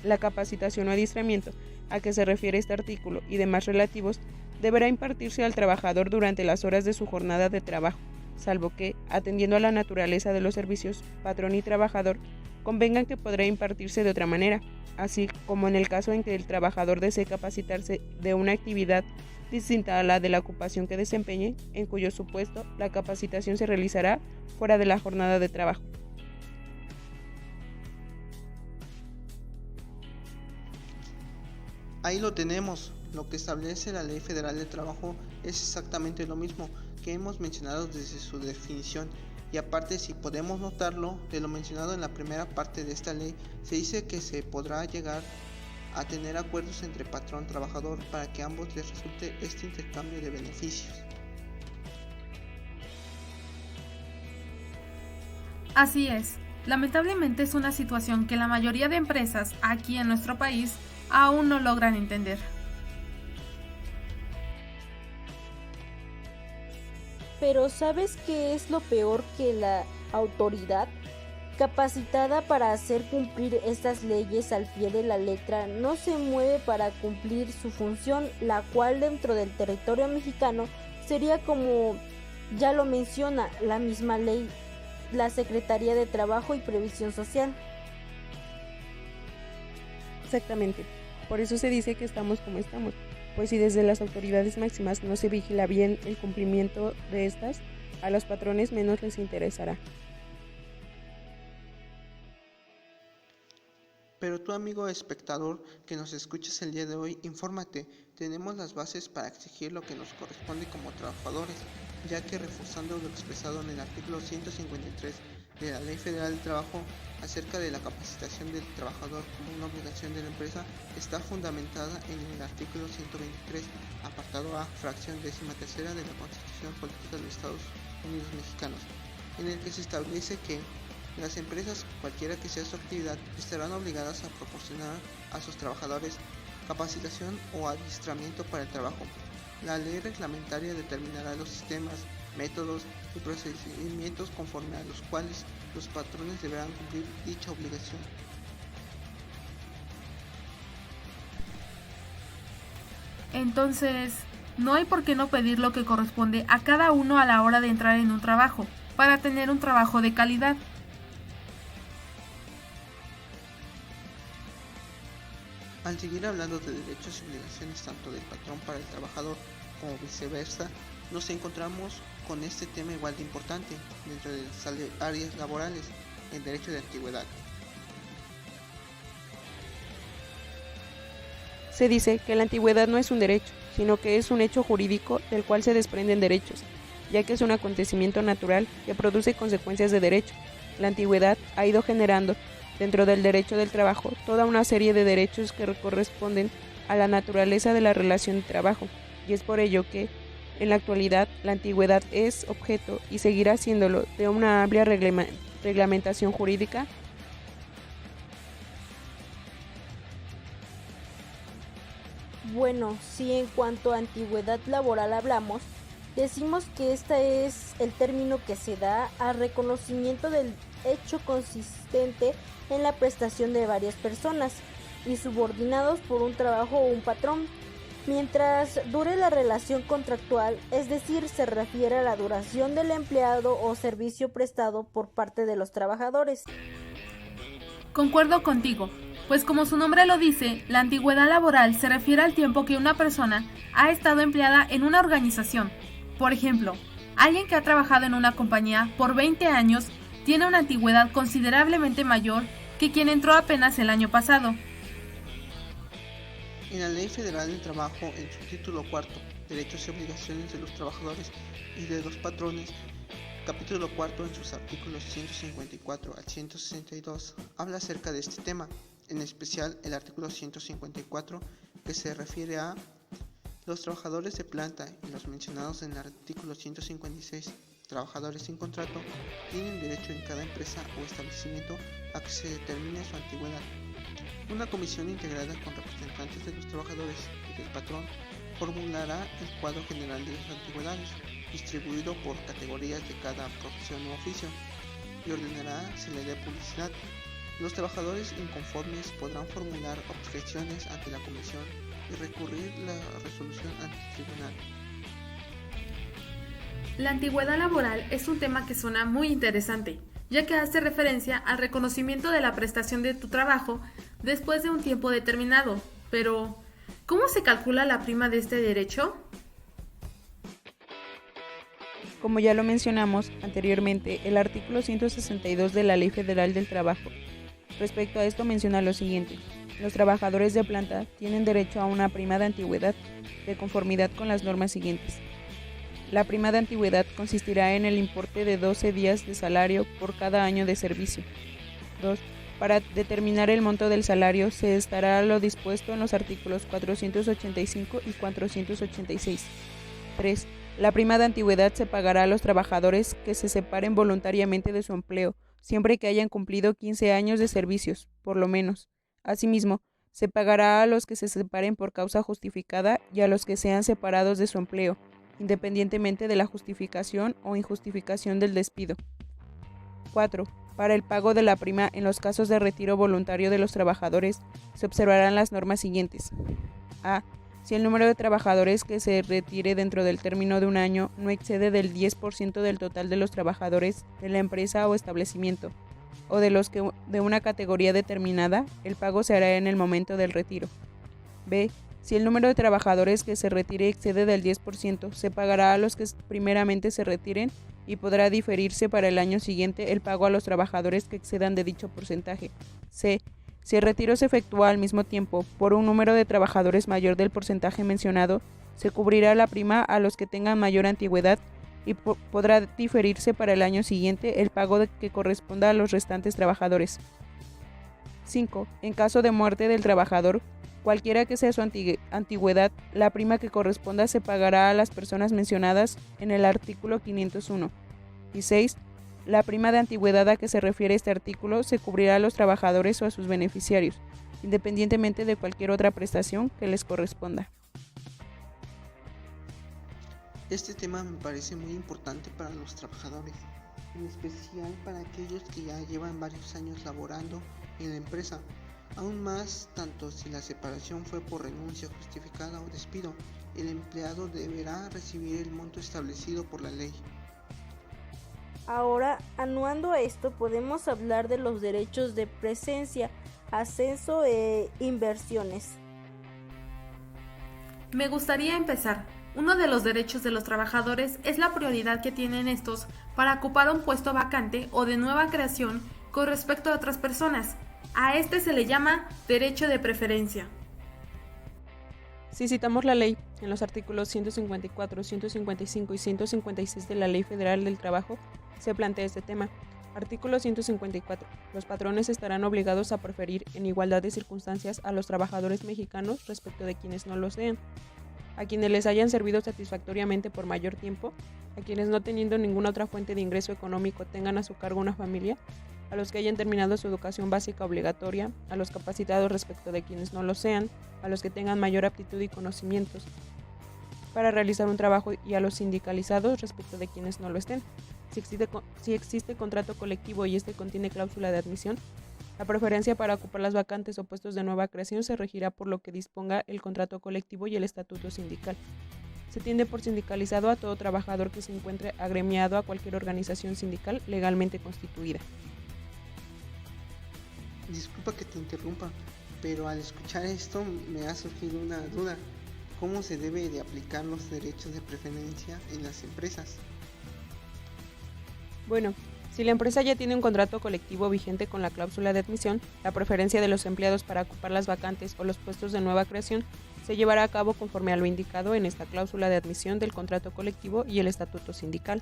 La capacitación o adiestramiento a que se refiere este artículo y demás relativos deberá impartirse al trabajador durante las horas de su jornada de trabajo, salvo que, atendiendo a la naturaleza de los servicios, patrón y trabajador convengan que podrá impartirse de otra manera, así como en el caso en que el trabajador desee capacitarse de una actividad distinta a la de la ocupación que desempeñe, en cuyo supuesto la capacitación se realizará fuera de la jornada de trabajo. Ahí lo tenemos. Lo que establece la Ley Federal de Trabajo es exactamente lo mismo que hemos mencionado desde su definición, y aparte, si podemos notarlo, de lo mencionado en la primera parte de esta ley, se dice que se podrá llegar a tener acuerdos entre patrón y trabajador para que a ambos les resulte este intercambio de beneficios. Así es, lamentablemente es una situación que la mayoría de empresas aquí en nuestro país aún no logran entender. Pero ¿sabes qué es lo peor? Que la autoridad capacitada para hacer cumplir estas leyes al pie de la letra no se mueve para cumplir su función, la cual dentro del territorio mexicano sería, como ya lo menciona la misma ley, la Secretaría de Trabajo y Previsión Social. Exactamente, por eso se dice que estamos como estamos, pues si desde las autoridades máximas no se vigila bien el cumplimiento de estas, a los patrones menos les interesará. Pero tú, amigo espectador que nos escuchas el día de hoy, infórmate, tenemos las bases para exigir lo que nos corresponde como trabajadores, ya que reforzando lo expresado en el artículo 153 de la Ley Federal del Trabajo acerca de la capacitación del trabajador como una obligación de la empresa, está fundamentada en el artículo 123, apartado A, fracción 13ª de la Constitución Política de los Estados Unidos Mexicanos, en el que se establece que las empresas, cualquiera que sea su actividad, estarán obligadas a proporcionar a sus trabajadores capacitación o adiestramiento para el trabajo. La ley reglamentaria determinará los sistemas, métodos y procedimientos conforme a los cuales los patrones deberán cumplir dicha obligación. Entonces, no hay por qué no pedir lo que corresponde a cada uno a la hora de entrar en un trabajo, para tener un trabajo de calidad. Al seguir hablando de derechos y obligaciones tanto del patrón para el trabajador como viceversa, nos encontramos con este tema igual de importante dentro de las áreas laborales, el derecho de antigüedad. Se dice que la antigüedad no es un derecho, sino que es un hecho jurídico del cual se desprenden derechos, ya que es un acontecimiento natural que produce consecuencias de derecho. La antigüedad ha ido generando, dentro del derecho del trabajo, toda una serie de derechos que corresponden a la naturaleza de la relación de trabajo, y es por ello que, en la actualidad, la antigüedad es objeto, y seguirá siéndolo, de una amplia reglamentación jurídica. Bueno, si en cuanto a antigüedad laboral hablamos, decimos que este es el término que se da al reconocimiento del hecho consistente en la prestación de varias personas y subordinados por un trabajo o un patrón, mientras dure la relación contractual, es decir, se refiere a la duración del empleado o servicio prestado por parte de los trabajadores. Concuerdo contigo, pues como su nombre lo dice, la antigüedad laboral se refiere al tiempo que una persona ha estado empleada en una organización. Por ejemplo, alguien que ha trabajado en una compañía por 20 años tiene una antigüedad considerablemente mayor que quien entró apenas el año pasado. En la Ley Federal del Trabajo, en su título cuarto, Derechos y obligaciones de los trabajadores y de los patrones, capítulo cuarto, en sus artículos 154 al 162, habla acerca de este tema, en especial el artículo 154, que se refiere a los trabajadores de planta, y los mencionados en el artículo 156, trabajadores sin contrato, tienen derecho en cada empresa o establecimiento a que se determine su antigüedad. Una comisión integrada con representantes de los trabajadores y del patrón formulará el cuadro general de las antigüedades, distribuido por categorías de cada profesión u oficio. y ordenará se le dé publicidad. Los trabajadores inconformes podrán formular objeciones ante la comisión y recurrir la resolución ante el tribunal. La antigüedad laboral es un tema que suena muy interesante, ya que hace referencia al reconocimiento de la prestación de tu trabajo después de un tiempo determinado. Pero, ¿cómo se calcula la prima de este derecho? Como ya lo mencionamos anteriormente, el artículo 162 de la Ley Federal del Trabajo. Respecto a esto menciona lo siguiente: los trabajadores de planta tienen derecho a una prima de antigüedad de conformidad con las normas siguientes. La prima de antigüedad consistirá en el importe de 12 días de salario por cada año de servicio. 2. Para determinar el monto del salario se estará lo dispuesto en los artículos 485 y 486. 3. La prima de antigüedad se pagará a los trabajadores que se separen voluntariamente de su empleo, siempre que hayan cumplido 15 años de servicios, por lo menos. Asimismo, se pagará a los que se separen por causa justificada y a los que sean separados de su empleo, independientemente de la justificación o injustificación del despido. 4. Para el pago de la prima en los casos de retiro voluntario de los trabajadores, se observarán las normas siguientes. A. Si el número de trabajadores que se retire dentro del término de un año no excede del 10% del total de los trabajadores de la empresa o establecimiento, o de los que de una categoría determinada, el pago se hará en el momento del retiro. B. Si el número de trabajadores que se retire excede del 10%, se pagará a los que primeramente se retiren y podrá diferirse para el año siguiente el pago a los trabajadores que excedan de dicho porcentaje. C. Si el retiro se efectúa al mismo tiempo por un número de trabajadores mayor del porcentaje mencionado, se cubrirá la prima a los que tengan mayor antigüedad y podrá diferirse para el año siguiente el pago que corresponda a los restantes trabajadores. 5. En caso de muerte del trabajador, cualquiera que sea su antigüedad, la prima que corresponda se pagará a las personas mencionadas en el artículo 501. Y 6. La prima de antigüedad a que se refiere este artículo se cubrirá a los trabajadores o a sus beneficiarios, independientemente de cualquier otra prestación que les corresponda. Este tema me parece muy importante para los trabajadores, en especial para aquellos que ya llevan varios años laborando en la empresa, aún más tanto si la separación fue por renuncia justificada o despido, el empleado deberá recibir el monto establecido por la ley. Ahora, anuando a esto, podemos hablar de los derechos de presencia, ascenso e inversiones. Me gustaría empezar. Uno de los derechos de los trabajadores es la prioridad que tienen estos para ocupar un puesto vacante o de nueva creación con respecto a otras personas. A este se le llama derecho de preferencia. Si citamos la ley, en los artículos 154, 155 y 156 de la Ley Federal del Trabajo, se plantea este tema. Artículo 154. Los patrones estarán obligados a preferir en igualdad de circunstancias a los trabajadores mexicanos respecto de quienes no lo sean, a quienes les hayan servido satisfactoriamente por mayor tiempo, a quienes no teniendo ninguna otra fuente de ingreso económico tengan a su cargo una familia, a los que hayan terminado su educación básica obligatoria, a los capacitados respecto de quienes no lo sean, a los que tengan mayor aptitud y conocimientos para realizar un trabajo y a los sindicalizados respecto de quienes no lo estén. Si existe contrato colectivo y este contiene cláusula de admisión, la preferencia para ocupar las vacantes o puestos de nueva creación se regirá por lo que disponga el contrato colectivo y el estatuto sindical. Se tiende por sindicalizado a todo trabajador que se encuentre agremiado a cualquier organización sindical legalmente constituida. Disculpa que te interrumpa, pero al escuchar esto me ha surgido una duda. ¿Cómo se debe de aplicar los derechos de preferencia en las empresas? Bueno, si la empresa ya tiene un contrato colectivo vigente con la cláusula de admisión, la preferencia de los empleados para ocupar las vacantes o los puestos de nueva creación se llevará a cabo conforme a lo indicado en esta cláusula de admisión del contrato colectivo y el estatuto sindical.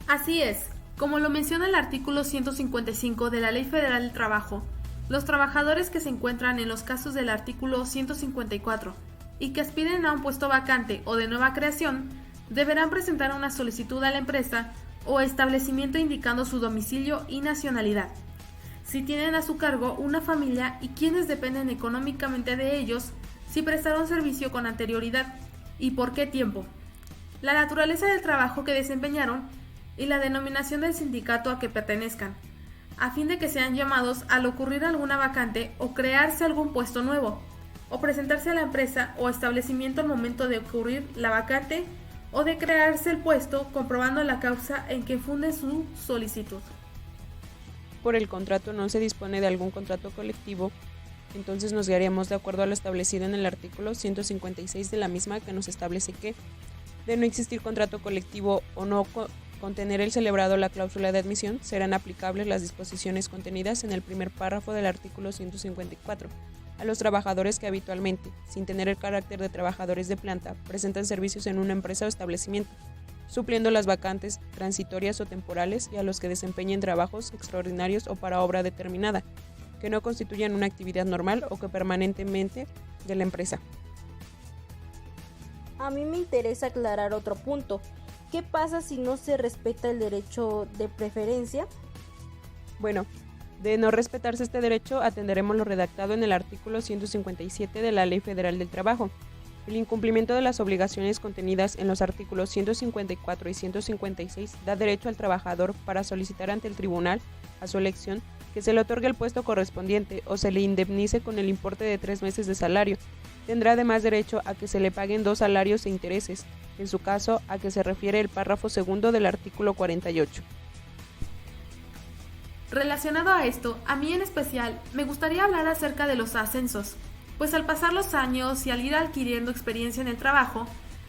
Así es. Como lo menciona el artículo 155 de la Ley Federal del Trabajo, los trabajadores que se encuentran en los casos del artículo 154 y que aspiren a un puesto vacante o de nueva creación, deberán presentar una solicitud a la empresa o establecimiento indicando su domicilio y nacionalidad. Si tienen a su cargo una familia y quienes dependen económicamente de ellos, si prestaron servicio con anterioridad y por qué tiempo. La naturaleza del trabajo que desempeñaron, y la denominación del sindicato a que pertenezcan, a fin de que sean llamados al ocurrir alguna vacante o crearse algún puesto nuevo, o presentarse a la empresa o establecimiento al momento de ocurrir la vacante o de crearse el puesto, comprobando la causa en que funde su solicitud. Por el contrato no se dispone de algún contrato colectivo, entonces nos guiaríamos de acuerdo a lo establecido en el artículo 156 de la misma, que nos establece que, de no existir contrato colectivo o no contener el celebrado la cláusula de admisión, serán aplicables las disposiciones contenidas en el primer párrafo del artículo 154 a los trabajadores que habitualmente, sin tener el carácter de trabajadores de planta, presentan servicios en una empresa o establecimiento, supliendo las vacantes transitorias o temporales, y a los que desempeñen trabajos extraordinarios o para obra determinada, que no constituyan una actividad normal o que permanentemente de la empresa. A mí me interesa aclarar otro punto. ¿Qué pasa si no se respeta el derecho de preferencia? Bueno, de no respetarse este derecho, atenderemos lo redactado en el artículo 157 de la Ley Federal del Trabajo. El incumplimiento de las obligaciones contenidas en los artículos 154 y 156 da derecho al trabajador para solicitar ante el tribunal, a su elección, que se le otorgue el puesto correspondiente o se le indemnice con el importe de 3 meses de salario. Tendrá además derecho a que se le paguen 2 salarios e intereses, en su caso a que se refiere el párrafo segundo del artículo 48. Relacionado a esto, a mí en especial, me gustaría hablar acerca de los ascensos, pues al pasar los años y al ir adquiriendo experiencia en el trabajo,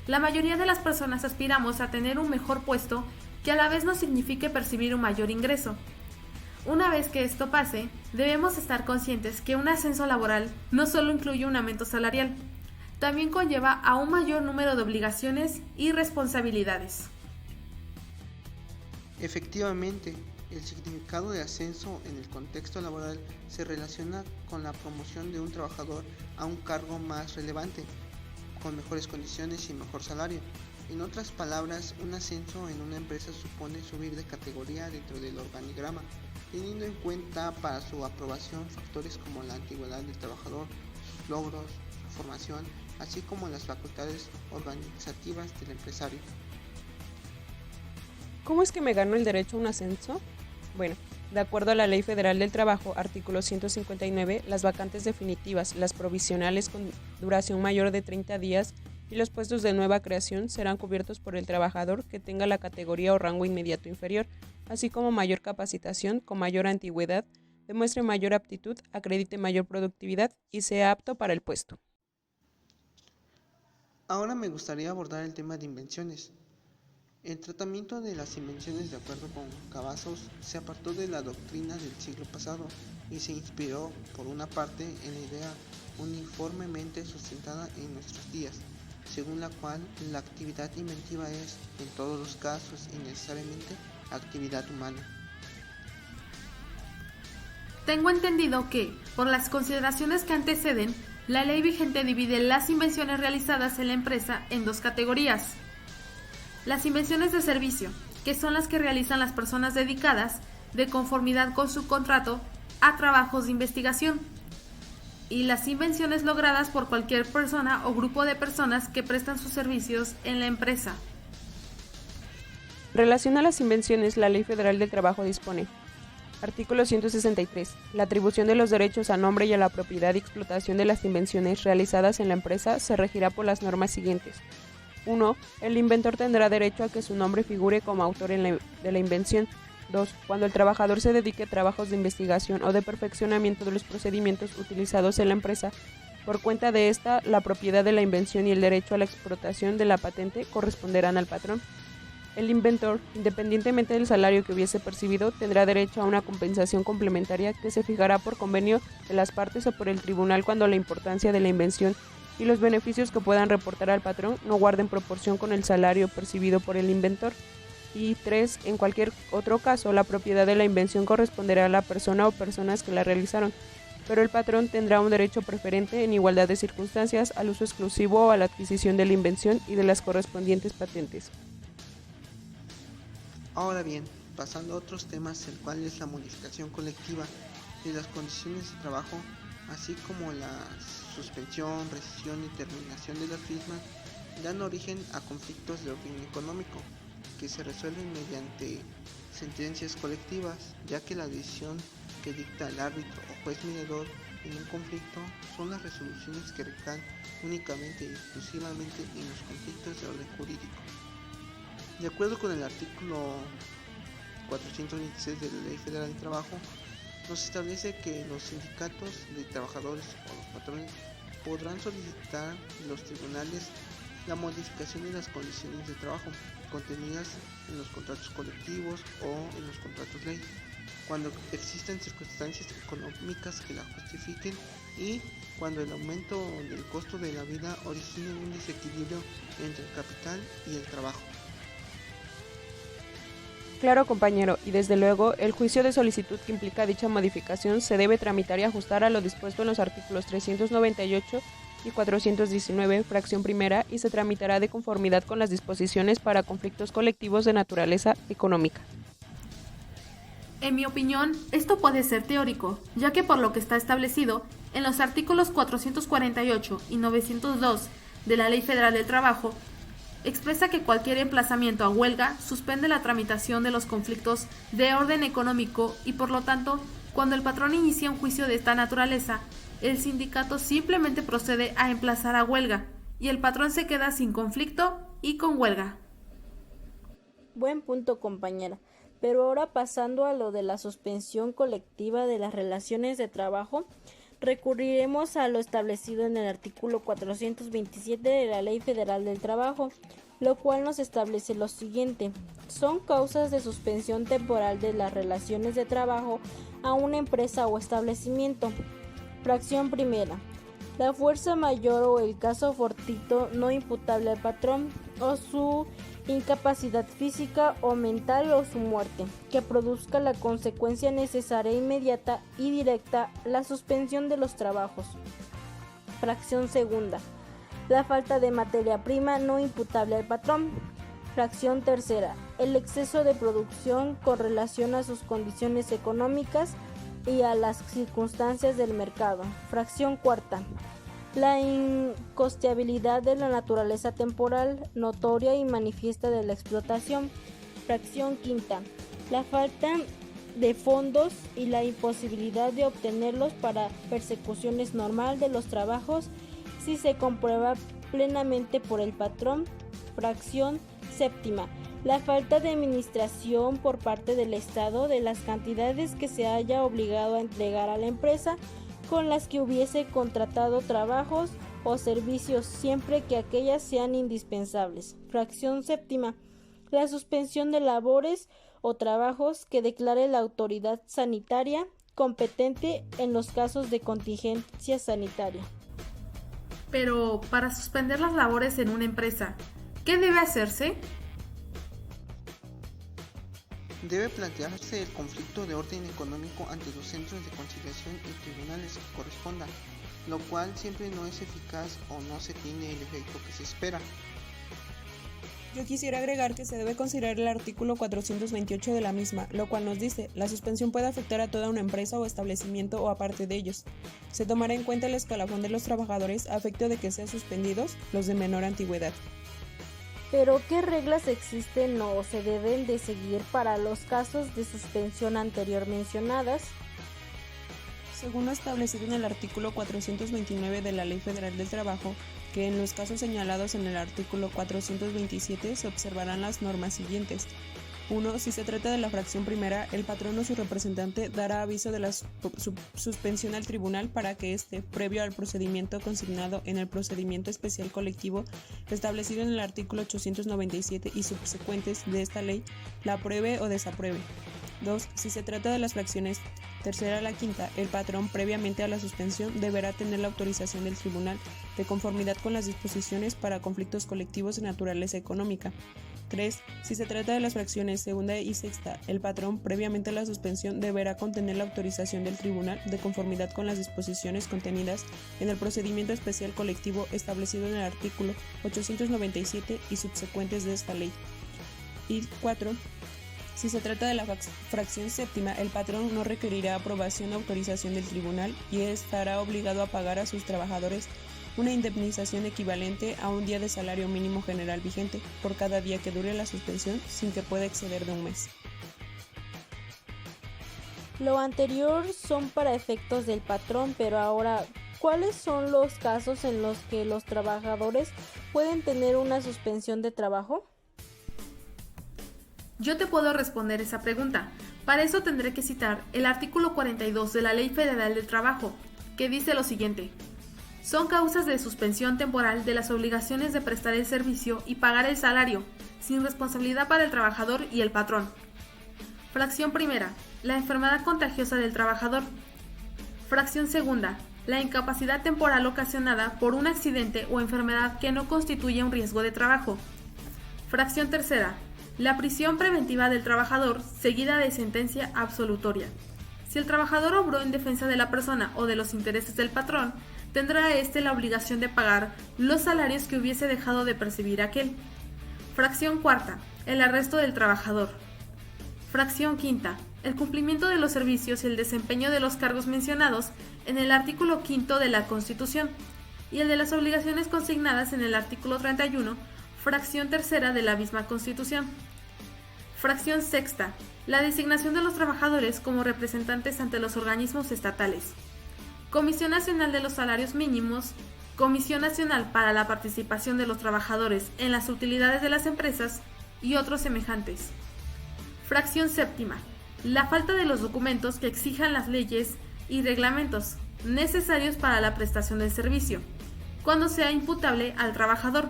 la mayoría de las personas aspiramos a tener un mejor puesto que a la vez nos signifique percibir un mayor ingreso. Una vez que esto pase, debemos estar conscientes que un ascenso laboral no solo incluye un aumento salarial, también conlleva a un mayor número de obligaciones y responsabilidades. Efectivamente, el significado de ascenso en el contexto laboral se relaciona con la promoción de un trabajador a un cargo más relevante, con mejores condiciones y mejor salario. En otras palabras, un ascenso en una empresa supone subir de categoría dentro del organigrama, teniendo en cuenta para su aprobación factores como la antigüedad del trabajador, sus logros, su formación, así como las facultades organizativas del empresario. ¿Cómo es que me gano el derecho a un ascenso? Bueno, de acuerdo a la Ley Federal del Trabajo, artículo 159, las vacantes definitivas, las provisionales con duración mayor de 30 días y los puestos de nueva creación serán cubiertos por el trabajador que tenga la categoría o rango inmediato inferior, así como mayor capacitación, con mayor antigüedad, demuestre mayor aptitud, acredite mayor productividad y sea apto para el puesto. Ahora me gustaría abordar el tema de invenciones. El tratamiento de las invenciones, de acuerdo con Cavazos, se apartó de la doctrina del siglo pasado y se inspiró, por una parte, en la idea uniformemente sustentada en nuestros días, según la cual la actividad inventiva es, en todos los casos y necesariamente, actividad humana. Tengo entendido que, por las consideraciones que anteceden, la ley vigente divide las invenciones realizadas en la empresa en 2 categorías. Las invenciones de servicio, que son las que realizan las personas dedicadas, de conformidad con su contrato, a trabajos de investigación. Y las invenciones logradas por cualquier persona o grupo de personas que prestan sus servicios en la empresa. En relación a las invenciones, la Ley Federal del Trabajo dispone: artículo 163. La atribución de los derechos a nombre y a la propiedad y explotación de las invenciones realizadas en la empresa se regirá por las normas siguientes. 1. El inventor tendrá derecho a que su nombre figure como autor de la invención. 2. Cuando el trabajador se dedique a trabajos de investigación o de perfeccionamiento de los procedimientos utilizados en la empresa, por cuenta de esta, la propiedad de la invención y el derecho a la explotación de la patente corresponderán al patrón. El inventor, independientemente del salario que hubiese percibido, tendrá derecho a una compensación complementaria que se fijará por convenio de las partes o por el tribunal cuando la importancia de la invención y los beneficios que puedan reportar al patrón no guarden proporción con el salario percibido por el inventor. Y 3. En cualquier otro caso, la propiedad de la invención corresponderá a la persona o personas que la realizaron, pero el patrón tendrá un derecho preferente en igualdad de circunstancias al uso exclusivo o a la adquisición de la invención y de las correspondientes patentes. Ahora bien, pasando a otros temas, el cual es la modificación colectiva de las condiciones de trabajo, así como la suspensión, rescisión y terminación de las mismas, dan origen a conflictos de orden económico, que se resuelven mediante sentencias colectivas, ya que la decisión que dicta el árbitro o juez mediador en un conflicto son las resoluciones que recaen únicamente y exclusivamente en los conflictos de orden jurídico. De acuerdo con el artículo 426 de la Ley Federal del Trabajo, nos establece que los sindicatos de trabajadores o los patrones podrán solicitar en los tribunales la modificación de las condiciones de trabajo contenidas en los contratos colectivos o en los contratos ley, cuando existan circunstancias económicas que la justifiquen y cuando el aumento del costo de la vida origine un desequilibrio entre el capital y el trabajo. Claro, compañero, y desde luego, el juicio de solicitud que implica dicha modificación se debe tramitar y ajustar a lo dispuesto en los artículos 398 y 419, fracción primera, y se tramitará de conformidad con las disposiciones para conflictos colectivos de naturaleza económica. En mi opinión, esto puede ser teórico, ya que por lo que está establecido en los artículos 448 y 902 de la Ley Federal del Trabajo, expresa que cualquier emplazamiento a huelga suspende la tramitación de los conflictos de orden económico y por lo tanto, cuando el patrón inicia un juicio de esta naturaleza, el sindicato simplemente procede a emplazar a huelga y el patrón se queda sin conflicto y con huelga. Buen punto, compañera. Pero ahora pasando a lo de la suspensión colectiva de las relaciones de trabajo, recurriremos a lo establecido en el artículo 427 de la Ley Federal del Trabajo, lo cual nos establece lo siguiente: son causas de suspensión temporal de las relaciones de trabajo a una empresa o establecimiento. Fracción primera: la fuerza mayor o el caso fortuito no imputable al patrón, o su incapacidad física o mental o su muerte, que produzca la consecuencia necesaria, inmediata y directa, la suspensión de los trabajos. Fracción segunda: la falta de materia prima no imputable al patrón. Fracción tercera: el exceso de producción con relación a sus condiciones económicas y a las circunstancias del mercado. Fracción cuarta: la incosteabilidad de la naturaleza temporal, notoria y manifiesta de la explotación. Fracción quinta: la falta de fondos y la imposibilidad de obtenerlos para persecuciones normal de los trabajos si se comprueba plenamente por el patrón. Fracción séptima: la falta de administración por parte del Estado de las cantidades que se haya obligado a entregar a la empresa con las que hubiese contratado trabajos o servicios siempre que aquellas sean indispensables. Fracción séptima: la suspensión de labores o trabajos que declare la autoridad sanitaria competente en los casos de contingencia sanitaria. Pero para suspender las labores en una empresa, ¿qué debe hacerse? Debe plantearse el conflicto de orden económico ante los centros de conciliación y tribunales que correspondan, lo cual siempre no es eficaz o no se tiene el efecto que se espera. Yo quisiera agregar que se debe considerar el artículo 428 de la misma, lo cual nos dice: la suspensión puede afectar a toda una empresa o establecimiento o a parte de ellos. Se tomará en cuenta el escalafón de los trabajadores a efecto de que sean suspendidos los de menor antigüedad. Pero, ¿qué reglas existen o se deben de seguir para los casos de suspensión anterior mencionadas? Según lo establecido en el artículo 429 de la Ley Federal del Trabajo, que en los casos señalados en el artículo 427 se observarán las normas siguientes. 1. Si se trata de la fracción primera, el patrón o su representante dará aviso de la suspensión al tribunal para que éste, previo al procedimiento consignado en el procedimiento especial colectivo establecido en el artículo 897 y subsecuentes de esta ley, la apruebe o desapruebe. 2. Si se trata de las fracciones tercera a la quinta, el patrón, previamente a la suspensión, deberá tener la autorización del tribunal de conformidad con las disposiciones para conflictos colectivos de naturaleza económica. 3. Si se trata de las fracciones segunda y sexta, el patrón, previamente a la suspensión, deberá contener la autorización del tribunal de conformidad con las disposiciones contenidas en el procedimiento especial colectivo establecido en el artículo 897 y subsecuentes de esta ley. Y 4. Si se trata de la fracción séptima, el patrón no requerirá aprobación o autorización del tribunal y estará obligado a pagar a sus trabajadores una indemnización equivalente a un día de salario mínimo general vigente por cada día que dure la suspensión sin que pueda exceder de un mes. Lo anterior son para efectos del patrón, pero ahora, ¿cuáles son los casos en los que los trabajadores pueden tener una suspensión de trabajo? Yo te puedo responder esa pregunta. Para eso tendré que citar el artículo 42 de la Ley Federal del Trabajo, que dice lo siguiente: son causas de suspensión temporal de las obligaciones de prestar el servicio y pagar el salario, sin responsabilidad para el trabajador y el patrón. Fracción primera, la enfermedad contagiosa del trabajador. Fracción segunda, la incapacidad temporal ocasionada por un accidente o enfermedad que no constituye un riesgo de trabajo. Fracción tercera, la prisión preventiva del trabajador seguida de sentencia absolutoria. Si el trabajador obró en defensa de la persona o de los intereses del patrón, tendrá éste la obligación de pagar los salarios que hubiese dejado de percibir aquel. Fracción cuarta, el arresto del trabajador. Fracción quinta, el cumplimiento de los servicios y el desempeño de los cargos mencionados en el artículo 5 de la Constitución y el de las obligaciones consignadas en el artículo 31, fracción tercera de la misma Constitución. Fracción sexta, la designación de los trabajadores como representantes ante los organismos estatales. Comisión Nacional de los Salarios Mínimos, Comisión Nacional para la Participación de los Trabajadores en las Utilidades de las Empresas y otros semejantes. Fracción séptima, la falta de los documentos que exijan las leyes y reglamentos necesarios para la prestación del servicio, cuando sea imputable al trabajador.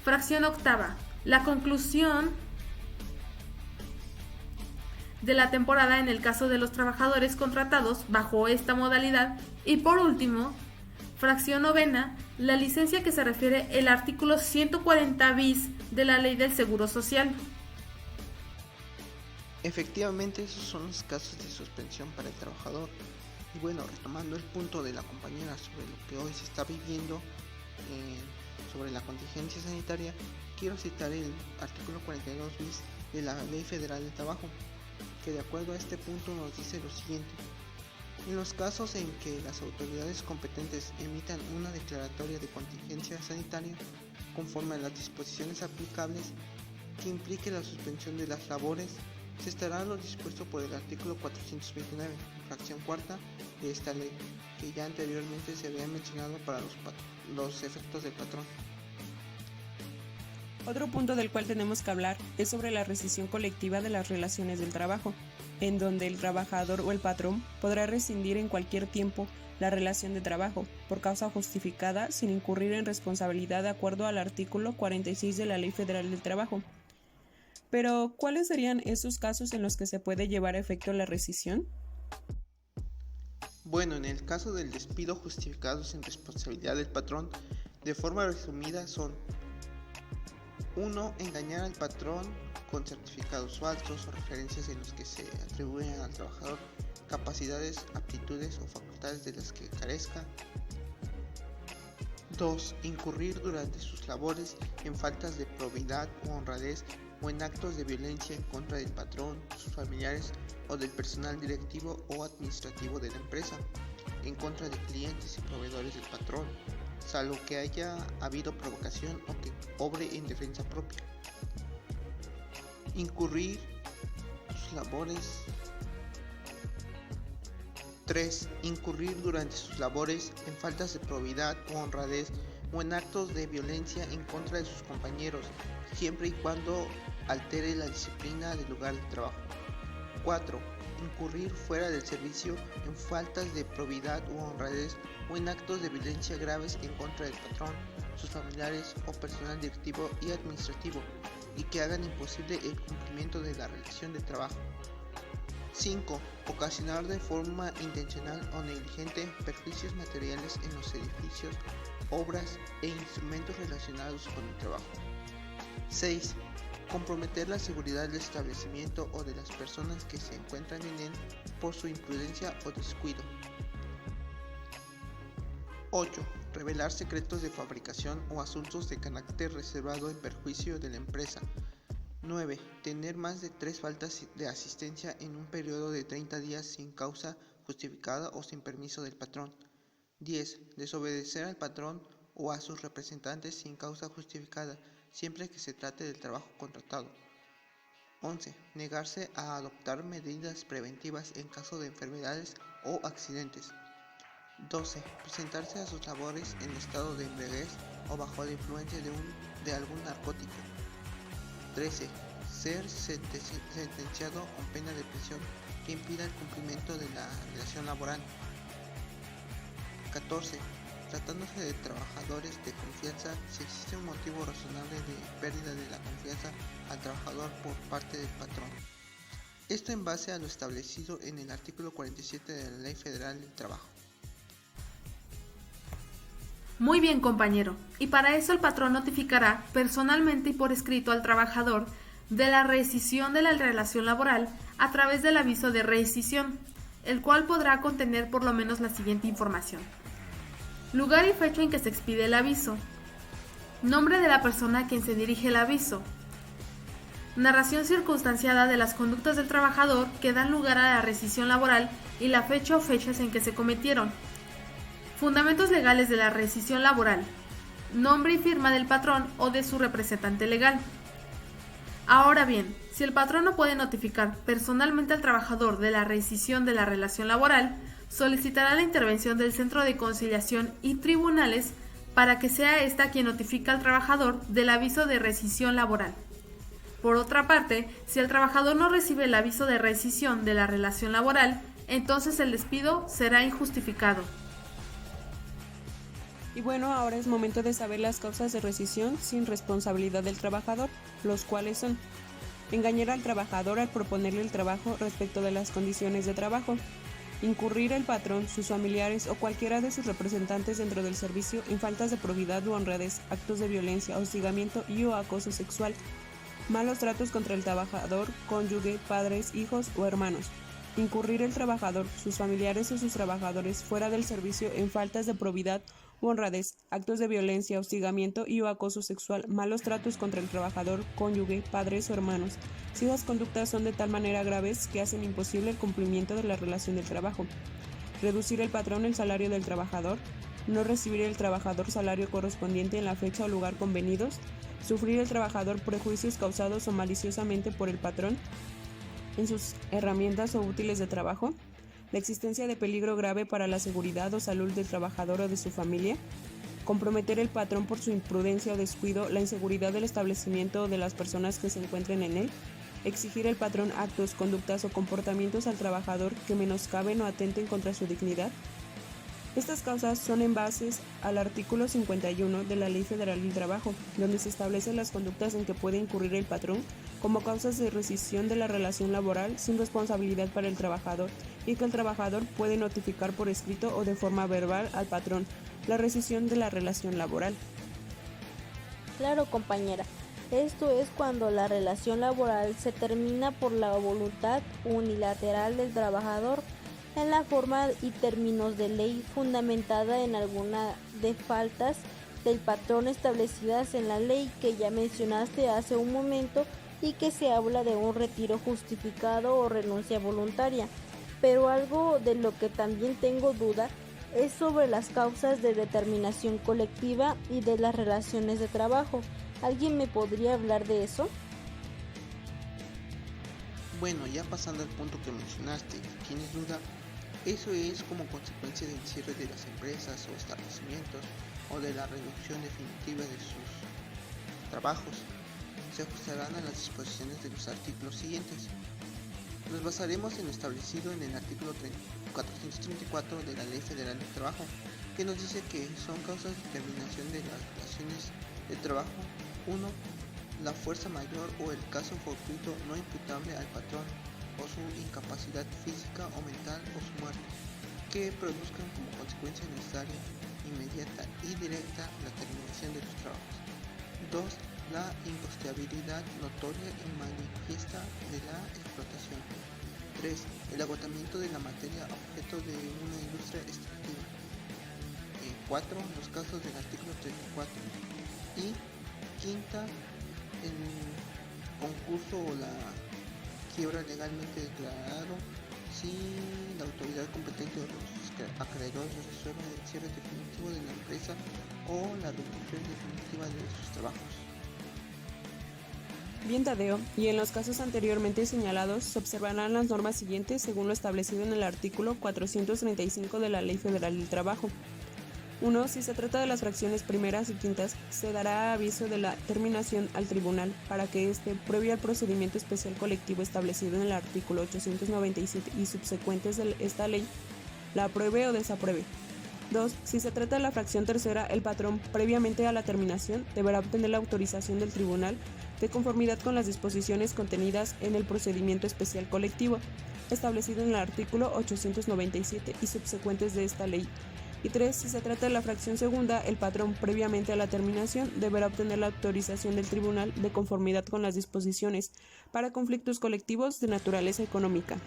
Fracción octava, la conclusión de la temporada en el caso de los trabajadores contratados bajo esta modalidad. Y por último, fracción novena, la licencia que se refiere el artículo 140 bis de la Ley del Seguro Social. Efectivamente, esos son los casos de suspensión para el trabajador. Y bueno, retomando el punto de la compañera sobre lo que hoy se está viviendo sobre la contingencia sanitaria, quiero citar el artículo 42 bis de la Ley Federal del Trabajo, que de acuerdo a este punto nos dice lo siguiente: en los casos en que las autoridades competentes emitan una declaratoria de contingencia sanitaria conforme a las disposiciones aplicables que implique la suspensión de las labores, se estará lo dispuesto por el artículo 429, fracción cuarta de esta ley, que ya anteriormente se había mencionado para los efectos del patrón. Otro punto del cual tenemos que hablar es sobre la rescisión colectiva de las relaciones del trabajo, en donde el trabajador o el patrón podrá rescindir en cualquier tiempo la relación de trabajo por causa justificada sin incurrir en responsabilidad de acuerdo al artículo 46 de la Ley Federal del Trabajo. Pero, ¿cuáles serían esos casos en los que se puede llevar a efecto la rescisión? Bueno, en el caso del despido justificado sin responsabilidad del patrón, de forma resumida son: 1. Engañar al patrón con certificados falsos o referencias en los que se atribuyen al trabajador capacidades, aptitudes o facultades de las que carezca. 2. Incurrir durante sus labores en faltas de probidad o honradez o en actos de violencia en contra del patrón, sus familiares o del personal directivo o administrativo de la empresa, en contra de clientes y proveedores del patrón, salvo que haya habido provocación o que obre en defensa propia. Incurrir sus labores. 3. Incurrir durante sus labores en faltas de probidad o honradez o en actos de violencia en contra de sus compañeros, siempre y cuando altere la disciplina del lugar de trabajo. 4. Incurrir fuera del servicio en faltas de probidad u honradez o en actos de violencia graves en contra del patrón, sus familiares o personal directivo y administrativo, y que hagan imposible el cumplimiento de la relación de trabajo. 5. Ocasionar de forma intencional o negligente perjuicios materiales en los edificios, obras e instrumentos relacionados con el trabajo. 6. Comprometer la seguridad del establecimiento o de las personas que se encuentran en él por su imprudencia o descuido. 8. Revelar secretos de fabricación o asuntos de carácter reservado en perjuicio de la empresa. 9. Tener más de 3 faltas de asistencia en un periodo de 30 días sin causa justificada o sin permiso del patrón. 10. Desobedecer al patrón o a sus representantes sin causa justificada, siempre que se trate del trabajo contratado. 11. Negarse a adoptar medidas preventivas en caso de enfermedades o accidentes. 12. Presentarse a sus labores en estado de embriaguez o bajo la influencia de algún narcótico. 13. Ser sentenciado con pena de prisión que impida el cumplimiento de la relación laboral. 14. Tratándose de trabajadores de confianza, si existe un motivo razonable de pérdida de la confianza al trabajador por parte del patrón. Esto en base a lo establecido en el artículo 47 de la Ley Federal del Trabajo. Muy bien, compañero. Y para eso el patrón notificará personalmente y por escrito al trabajador de la rescisión de la relación laboral a través del aviso de rescisión, el cual podrá contener por lo menos la siguiente información: lugar y fecha en que se expide el aviso, nombre de la persona a quien se dirige el aviso, narración circunstanciada de las conductas del trabajador que dan lugar a la rescisión laboral y la fecha o fechas en que se cometieron, fundamentos legales de la rescisión laboral, nombre y firma del patrón o de su representante legal. Ahora bien, si el patrón no puede notificar personalmente al trabajador de la rescisión de la relación laboral, solicitará la intervención del Centro de Conciliación y Tribunales para que sea ésta quien notifica al trabajador del aviso de rescisión laboral. Por otra parte, si el trabajador no recibe el aviso de rescisión de la relación laboral, entonces el despido será injustificado. Y bueno, ahora es momento de saber las causas de rescisión sin responsabilidad del trabajador, los cuales son: engañar al trabajador al proponerle el trabajo respecto de las condiciones de trabajo, incurrir el patrón, sus familiares o cualquiera de sus representantes dentro del servicio en faltas de probidad u honradez, actos de violencia, hostigamiento y o acoso sexual, malos tratos contra el trabajador, cónyuge, padres, hijos o hermanos, incurrir el trabajador, sus familiares o sus trabajadores fuera del servicio en faltas de probidad u honradez, actos de violencia, hostigamiento y o acoso sexual, malos tratos contra el trabajador, cónyuge, padres o hermanos, si las conductas son de tal manera graves que hacen imposible el cumplimiento de la relación de trabajo, reducir el patrón el salario del trabajador, no recibir el trabajador salario correspondiente en la fecha o lugar convenidos, sufrir el trabajador prejuicios causados o maliciosamente por el patrón en sus herramientas o útiles de trabajo, la existencia de peligro grave para la seguridad o salud del trabajador o de su familia, comprometer el patrón por su imprudencia o descuido la inseguridad del establecimiento o de las personas que se encuentren en él, exigir el patrón actos, conductas o comportamientos al trabajador que menoscaben o atenten contra su dignidad. Estas causas son en base al artículo 51 de la Ley Federal del Trabajo, donde se establecen las conductas en que puede incurrir el patrón como causas de rescisión de la relación laboral sin responsabilidad para el trabajador, y que el trabajador puede notificar por escrito o de forma verbal al patrón la rescisión de la relación laboral. Claro, compañera. Esto es cuando la relación laboral se termina por la voluntad unilateral del trabajador en la forma y términos de ley fundamentada en alguna de faltas del patrón establecidas en la ley que ya mencionaste hace un momento y que se habla de un retiro justificado o renuncia voluntaria. Pero algo de lo que también tengo duda es sobre las causas de determinación colectiva y de las relaciones de trabajo. ¿Alguien me podría hablar de eso? Bueno, ya pasando al punto que mencionaste, ¿tienes duda? Eso es como consecuencia del cierre de las empresas o establecimientos o de la reducción definitiva de sus trabajos. Se ajustarán a las disposiciones de los artículos siguientes. Nos basaremos en lo establecido en el artículo 434 de la Ley Federal del Trabajo, que nos dice que son causas de terminación de las relaciones de trabajo: 1. La fuerza mayor o el caso fortuito no imputable al patrón, o su incapacidad física o mental o su muerte, que produzcan como consecuencia necesaria, inmediata y directa la terminación de los trabajos. 2. La incosteabilidad notoria y manifiesta de la explotación. 3. El agotamiento de la materia objeto de una industria extractiva. 4. Los casos del artículo 34. Y quinta, el concurso o la quiebra legalmente declarado si la autoridad competente o los acreedores resuelvan el cierre definitivo de la empresa o la reducción definitiva de sus trabajos. Bien, Tadeo, y en los casos anteriormente señalados se observarán las normas siguientes según lo establecido en el artículo 435 de la Ley Federal del Trabajo. 1. Si se trata de las fracciones primeras y quintas, se dará aviso de la terminación al tribunal para que éste, previo al procedimiento especial colectivo establecido en el artículo 897 y subsecuentes de esta ley, la apruebe o desapruebe. 2. Si se trata de la fracción tercera, el patrón, previamente a la terminación, deberá obtener la autorización del tribunal de conformidad con las disposiciones contenidas en el procedimiento especial colectivo, establecido en el artículo 897 y subsecuentes de esta ley. Y 3. Si se trata de la fracción segunda, el patrón, previamente a la terminación, deberá obtener la autorización del tribunal de conformidad con las disposiciones para conflictos colectivos de naturaleza económica.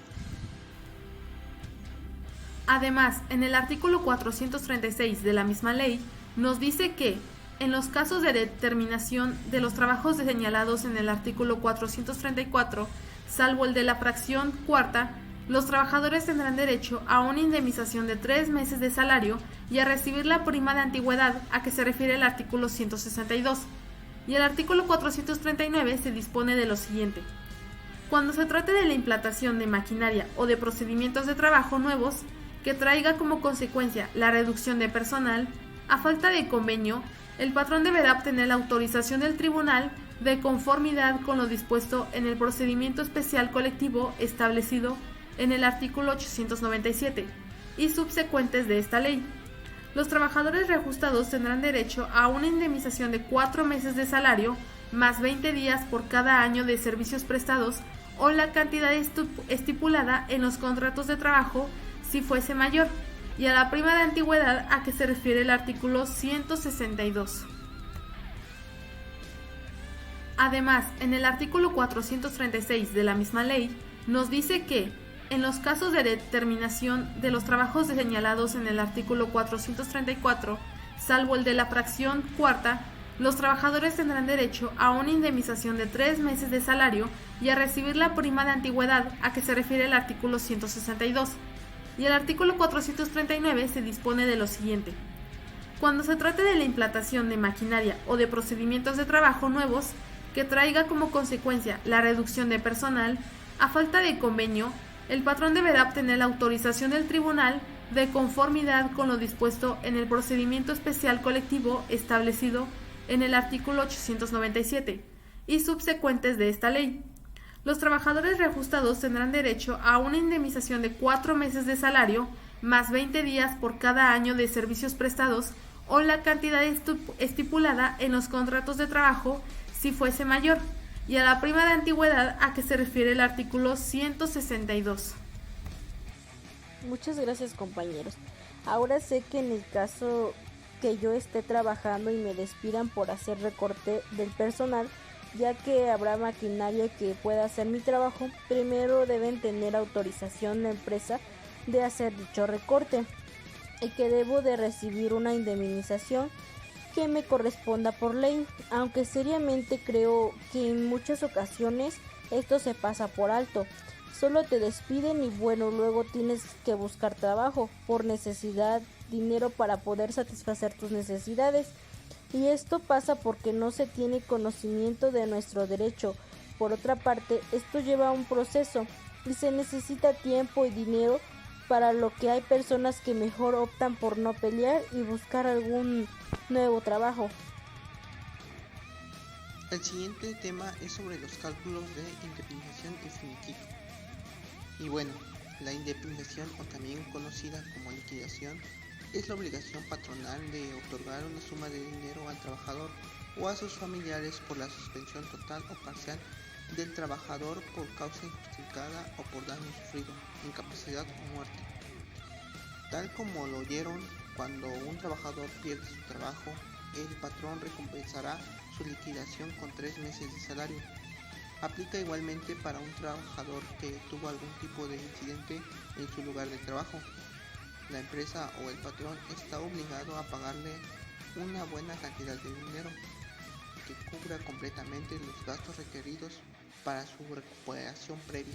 Además, en el artículo 436 de la misma ley, nos dice que, en los casos de determinación de los trabajos señalados en el artículo 434, salvo el de la fracción cuarta, los trabajadores tendrán derecho a una indemnización de 3 meses de salario y a recibir la prima de antigüedad a que se refiere el artículo 162. Y el artículo 439 se dispone de lo siguiente. Cuando se trate de la implantación de maquinaria o de procedimientos de trabajo nuevos, que traiga como consecuencia la reducción de personal, a falta de convenio, el patrón deberá obtener la autorización del tribunal de conformidad con lo dispuesto en el procedimiento especial colectivo establecido en el artículo 897 y subsecuentes de esta ley. Los trabajadores reajustados tendrán derecho a una indemnización de 4 meses de salario más 20 días por cada año de servicios prestados o la cantidad estipulada en los contratos de trabajo si fuese mayor, y a la prima de antigüedad a que se refiere el artículo 162. Además, en el artículo 436 de la misma ley, nos dice que, en los casos de determinación de los trabajos señalados en el artículo 434, salvo el de la fracción cuarta, los trabajadores tendrán derecho a una indemnización de 3 meses de salario y a recibir la prima de antigüedad a que se refiere el artículo 162. Y el artículo 439 se dispone de lo siguiente. Cuando se trate de la implantación de maquinaria o de procedimientos de trabajo nuevos, que traiga como consecuencia la reducción de personal, a falta de convenio, el patrón deberá obtener la autorización del tribunal de conformidad con lo dispuesto en el procedimiento especial colectivo establecido en el artículo 897 y subsecuentes de esta ley. Los trabajadores reajustados tendrán derecho a una indemnización de 4 meses de salario más 20 días por cada año de servicios prestados o la cantidad estipulada en los contratos de trabajo si fuese mayor, y a la prima de antigüedad a que se refiere el artículo 162. Muchas gracias, compañeros. Ahora sé que en el caso que yo esté trabajando y me despidan por hacer recorte del personal, ya que habrá maquinaria que pueda hacer mi trabajo, primero deben tener autorización la empresa de hacer dicho recorte y que debo de recibir una indemnización que me corresponda por ley, aunque seriamente creo que en muchas ocasiones esto se pasa por alto. Solo te despiden y bueno, luego tienes que buscar trabajo por necesidad, dinero para poder satisfacer tus necesidades. Y esto pasa porque no se tiene conocimiento de nuestro derecho. Por otra parte, esto lleva a un proceso y se necesita tiempo y dinero, para lo que hay personas que mejor optan por no pelear y buscar algún nuevo trabajo. El siguiente tema es sobre los cálculos de indemnización definitiva. Y bueno, la indemnización, o también conocida como liquidación, es la obligación patronal de otorgar una suma de dinero al trabajador o a sus familiares por la suspensión total o parcial del trabajador por causa injustificada o por daño sufrido, incapacidad o muerte. Tal como lo oyeron, cuando un trabajador pierde su trabajo, el patrón recompensará su liquidación con 3 meses de salario. Aplica igualmente para un trabajador que tuvo algún tipo de incidente en su lugar de trabajo. La empresa o el patrón está obligado a pagarle una buena cantidad de dinero que cubra completamente los gastos requeridos para su recuperación previa.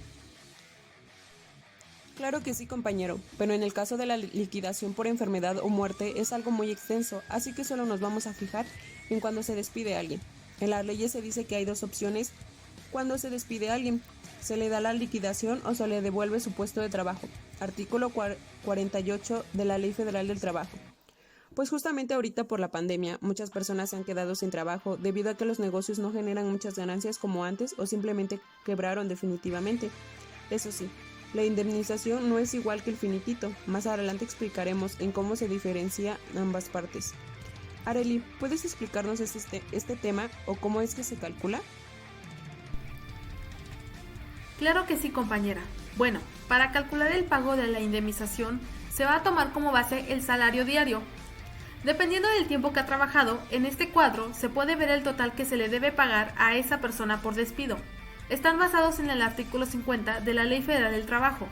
Claro que sí, compañero, pero en el caso de la liquidación por enfermedad o muerte es algo muy extenso, así que solo nos vamos a fijar en cuando se despide a alguien. En las leyes se dice que hay dos opciones cuando se despide a alguien: se le da la liquidación o se le devuelve su puesto de trabajo. Artículo 48 de la Ley Federal del Trabajo. Pues justamente ahorita por la pandemia, muchas personas se han quedado sin trabajo debido a que los negocios no generan muchas ganancias como antes o simplemente quebraron definitivamente. Eso sí, la indemnización no es igual que el finiquito. Más adelante explicaremos en cómo se diferencia ambas partes. Arely, ¿puedes explicarnos este tema o cómo es que se calcula? Claro que sí, compañera. Bueno, para calcular el pago de la indemnización, se va a tomar como base el salario diario. Dependiendo del tiempo que ha trabajado, en este cuadro se puede ver el total que se le debe pagar a esa persona por despido. Están basados en el artículo 50 de la Ley Federal del Trabajo.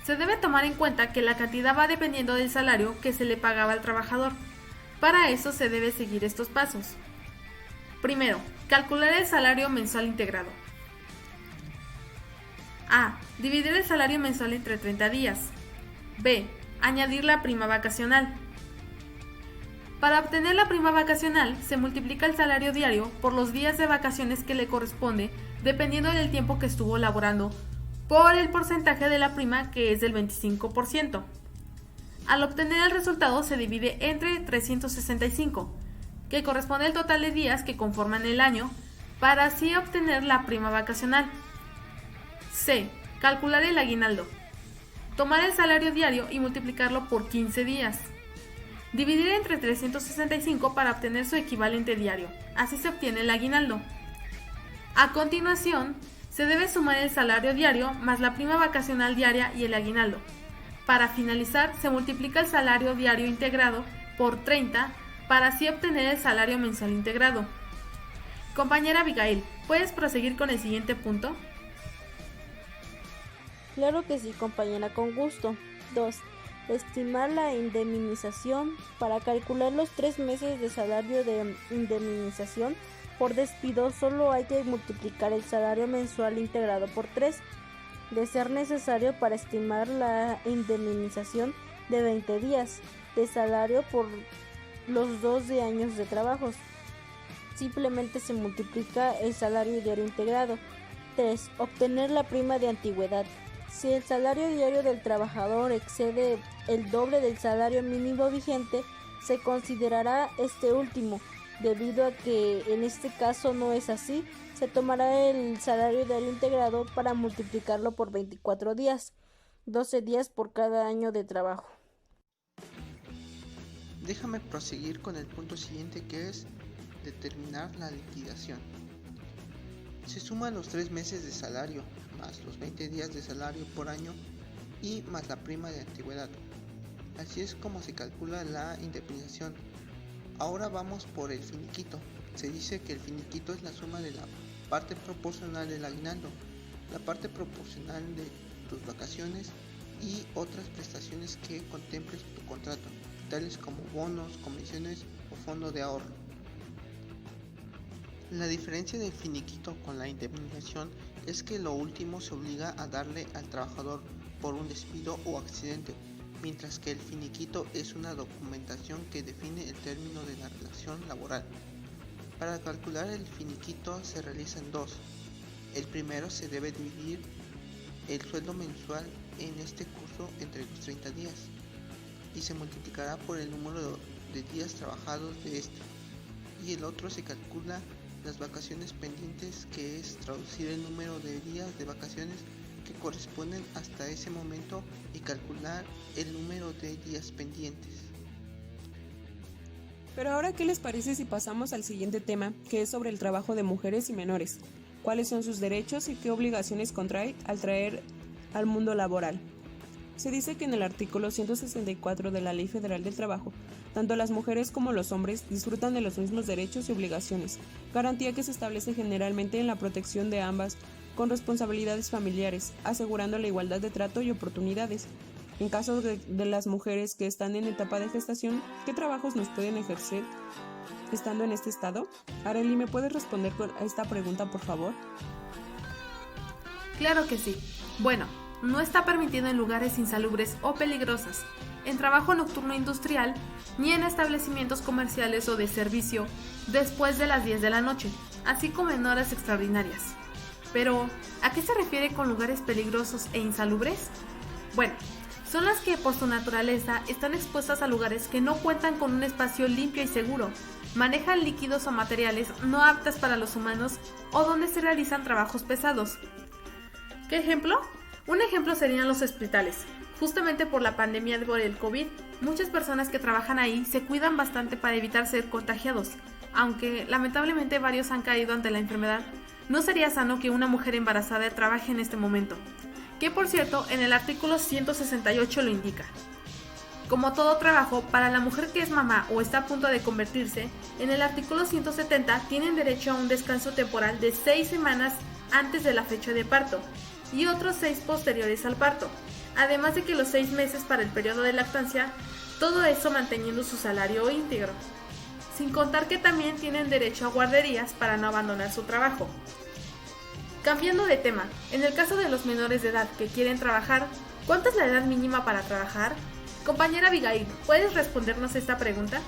Se debe tomar en cuenta que la cantidad va dependiendo del salario que se le pagaba al trabajador. Para eso se debe seguir estos pasos. Primero, calcular el salario mensual integrado. A. Dividir el salario mensual entre 30 días. B. Añadir la prima vacacional. Para obtener la prima vacacional, se multiplica el salario diario por los días de vacaciones que le corresponde, dependiendo del tiempo que estuvo laborando, por el porcentaje de la prima, que es del 25%. Al obtener el resultado, se divide entre 365, que corresponde al total de días que conforman el año, para así obtener la prima vacacional. C. Calcular el aguinaldo. Tomar el salario diario y multiplicarlo por 15 días. Dividir entre 365 para obtener su equivalente diario. Así se obtiene el aguinaldo. A continuación, se debe sumar el salario diario más la prima vacacional diaria y el aguinaldo. Para finalizar, se multiplica el salario diario integrado por 30 para así obtener el salario mensual integrado. Compañera Abigail, ¿puedes proseguir con el siguiente punto? Claro que sí, compañera, con gusto. 2. Estimar la indemnización. Para calcular los 3 meses de salario de indemnización por despido, solo hay que multiplicar el salario mensual integrado por 3. De ser necesario, para estimar la indemnización de 20 días de salario por los 12 años de trabajos, simplemente se multiplica el salario diario integrado. 3. Obtener la prima de antigüedad. Si el salario diario del trabajador excede el doble del salario mínimo vigente, se considerará este último. Debido a que en este caso no es así, se tomará el salario diario integrado para multiplicarlo por 24 días, 12 días por cada año de trabajo. Déjame proseguir con el punto siguiente, que es determinar la liquidación. Se suman los 3 meses de salario, más los 20 días de salario por año y más la prima de antigüedad. Así es como se calcula la indemnización. Ahora vamos por el finiquito. Se dice que el finiquito es la suma de la parte proporcional del aguinaldo, la parte proporcional de tus vacaciones y otras prestaciones que contemples tu contrato, tales como bonos, comisiones o fondo de ahorro. La diferencia del finiquito con la indemnización es que lo último se obliga a darle al trabajador por un despido o accidente, mientras que el finiquito es una documentación que define el término de la relación laboral. Para calcular el finiquito se realizan dos. El primero, se debe dividir el sueldo mensual en este curso entre los 30 días y se multiplicará por el número de días trabajados de este. Y el otro, se calcula las vacaciones pendientes, que es traducir el número de días de vacaciones que corresponden hasta ese momento y calcular el número de días pendientes. Pero ahora, ¿qué les parece si pasamos al siguiente tema, que es sobre el trabajo de mujeres y menores? ¿Cuáles son sus derechos y qué obligaciones contrae al traer al mundo laboral? Se dice que en el artículo 164 de la Ley Federal del Trabajo, tanto las mujeres como los hombres disfrutan de los mismos derechos y obligaciones, garantía que se establece generalmente en la protección de ambas, con responsabilidades familiares, asegurando la igualdad de trato y oportunidades. En caso de las mujeres que están en etapa de gestación, ¿qué trabajos nos pueden ejercer estando en este estado? Arely, ¿me puedes responder a esta pregunta, por favor? Claro que sí. Bueno, no está permitido en lugares insalubres o peligrosos, en trabajo nocturno industrial, ni en establecimientos comerciales o de servicio después de las 10 de la noche, así como en horas extraordinarias. Pero, ¿a qué se refiere con lugares peligrosos e insalubres? Bueno, son las que por su naturaleza están expuestas a lugares que no cuentan con un espacio limpio y seguro, manejan líquidos o materiales no aptos para los humanos o donde se realizan trabajos pesados. ¿Qué ejemplo? Un ejemplo serían los hospitales. Justamente por la pandemia por el COVID, muchas personas que trabajan ahí se cuidan bastante para evitar ser contagiados. Aunque lamentablemente varios han caído ante la enfermedad, no sería sano que una mujer embarazada trabaje en este momento, que por cierto en el artículo 168 lo indica. Como todo trabajo, para la mujer que es mamá o está a punto de convertirse, en el artículo 170 tienen derecho a un descanso temporal de 6 semanas antes de la fecha de parto y otros 6 posteriores al parto, además de que los 6 meses para el periodo de lactancia, todo eso manteniendo su salario íntegro. Sin contar que también tienen derecho a guarderías para no abandonar su trabajo. Cambiando de tema, en el caso de los menores de edad que quieren trabajar, ¿cuánta es la edad mínima para trabajar? Compañera Abigail, ¿puedes respondernos esta pregunta?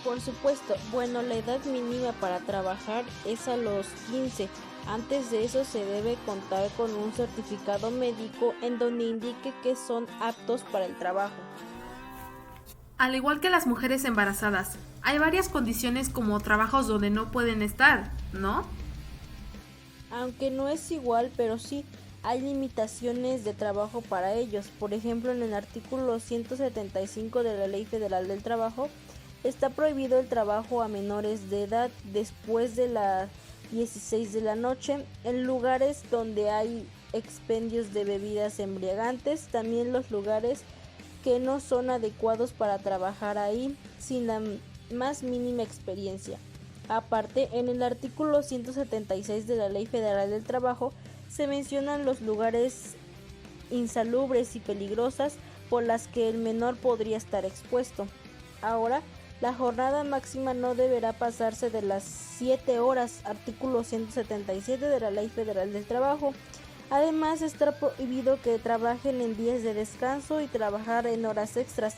Por supuesto, bueno, la edad mínima para trabajar es a los 15. Antes de eso se debe contar con un certificado médico en donde indique que son aptos para el trabajo. Al igual que las mujeres embarazadas, hay varias condiciones como trabajos donde no pueden estar, ¿no? Aunque no es igual, pero sí hay limitaciones de trabajo para ellos. Por ejemplo, en el artículo 175 de la Ley Federal del Trabajo está prohibido el trabajo a menores de edad después de las 16 de la noche en lugares donde hay expendios de bebidas embriagantes, también los lugares que no son adecuados para trabajar ahí sin la más mínima experiencia. Aparte, en el artículo 176 de la Ley Federal del Trabajo se mencionan los lugares insalubres y peligrosas por las que el menor podría estar expuesto. Ahora, la jornada máxima no deberá pasarse de las 7 horas, artículo 177 de la Ley Federal del Trabajo. Además, está prohibido que trabajen en días de descanso y trabajar en horas extras.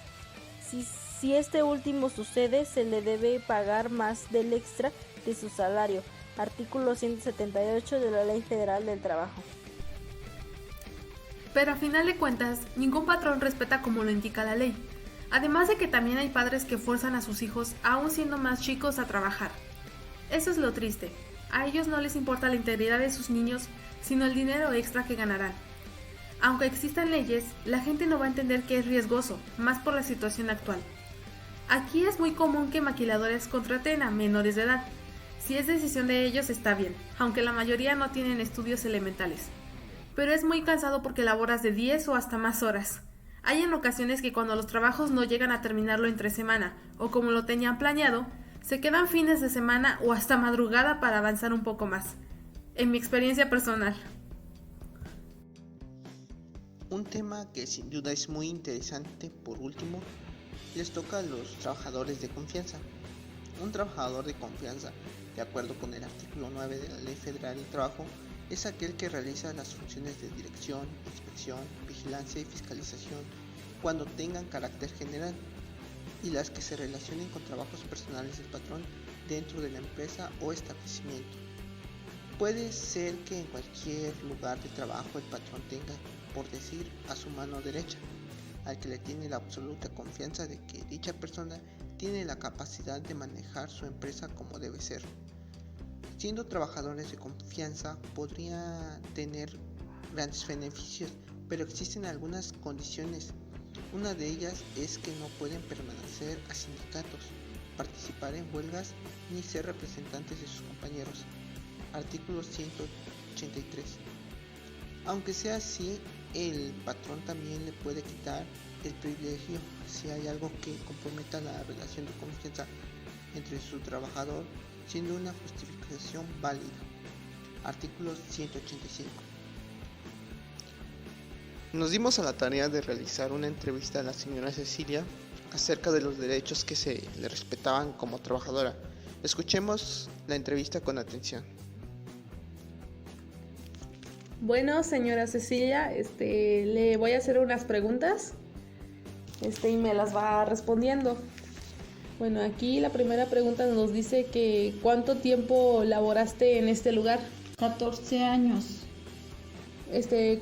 Si este último sucede, se le debe pagar más del extra de su salario. Artículo 178 de la Ley Federal del Trabajo. Pero a final de cuentas, ningún patrón respeta como lo indica la ley. Además de que también hay padres que fuerzan a sus hijos, aún siendo más chicos, a trabajar. Eso es lo triste. A ellos no les importa la integridad de sus niños, sino el dinero extra que ganarán. Aunque existan leyes, la gente no va a entender que es riesgoso, más por la situación actual. Aquí es muy común que maquiladores contraten a menores de edad. Si es decisión de ellos está bien, aunque la mayoría no tienen estudios elementales. Pero es muy cansado porque laboras de 10 o hasta más horas. Hay en ocasiones que cuando los trabajos no llegan a terminarlo entre semana, o como lo tenían planeado, se quedan fines de semana o hasta madrugada para avanzar un poco más. En mi experiencia personal. Un tema que sin duda es muy interesante, por último, les toca a los trabajadores de confianza. Un trabajador de confianza, de acuerdo con el artículo 9 de la Ley Federal del Trabajo, es aquel que realiza las funciones de dirección, inspección, vigilancia y fiscalización cuando tengan carácter general y las que se relacionen con trabajos personales del patrón dentro de la empresa o establecimiento. Puede ser que en cualquier lugar de trabajo el patrón tenga, por decir, a su mano derecha, al que le tiene la absoluta confianza de que dicha persona tiene la capacidad de manejar su empresa como debe ser. Siendo trabajadores de confianza podría tener grandes beneficios, pero existen algunas condiciones. Una de ellas es que no pueden pertenecer a sindicatos, participar en huelgas ni ser representantes de sus compañeros. Artículo 183. Aunque sea así, el patrón también le puede quitar el privilegio si hay algo que comprometa la relación de confianza entre su trabajador, siendo una justificación válida. Artículo 185. Nos dimos a la tarea de realizar una entrevista a la señora Cecilia acerca de los derechos que se le respetaban como trabajadora. Escuchemos la entrevista con atención. Bueno, señora Cecilia, le voy a hacer unas preguntas, y me las va respondiendo. Bueno, aquí la primera pregunta nos dice que ¿cuánto tiempo laboraste en este lugar? 14 años.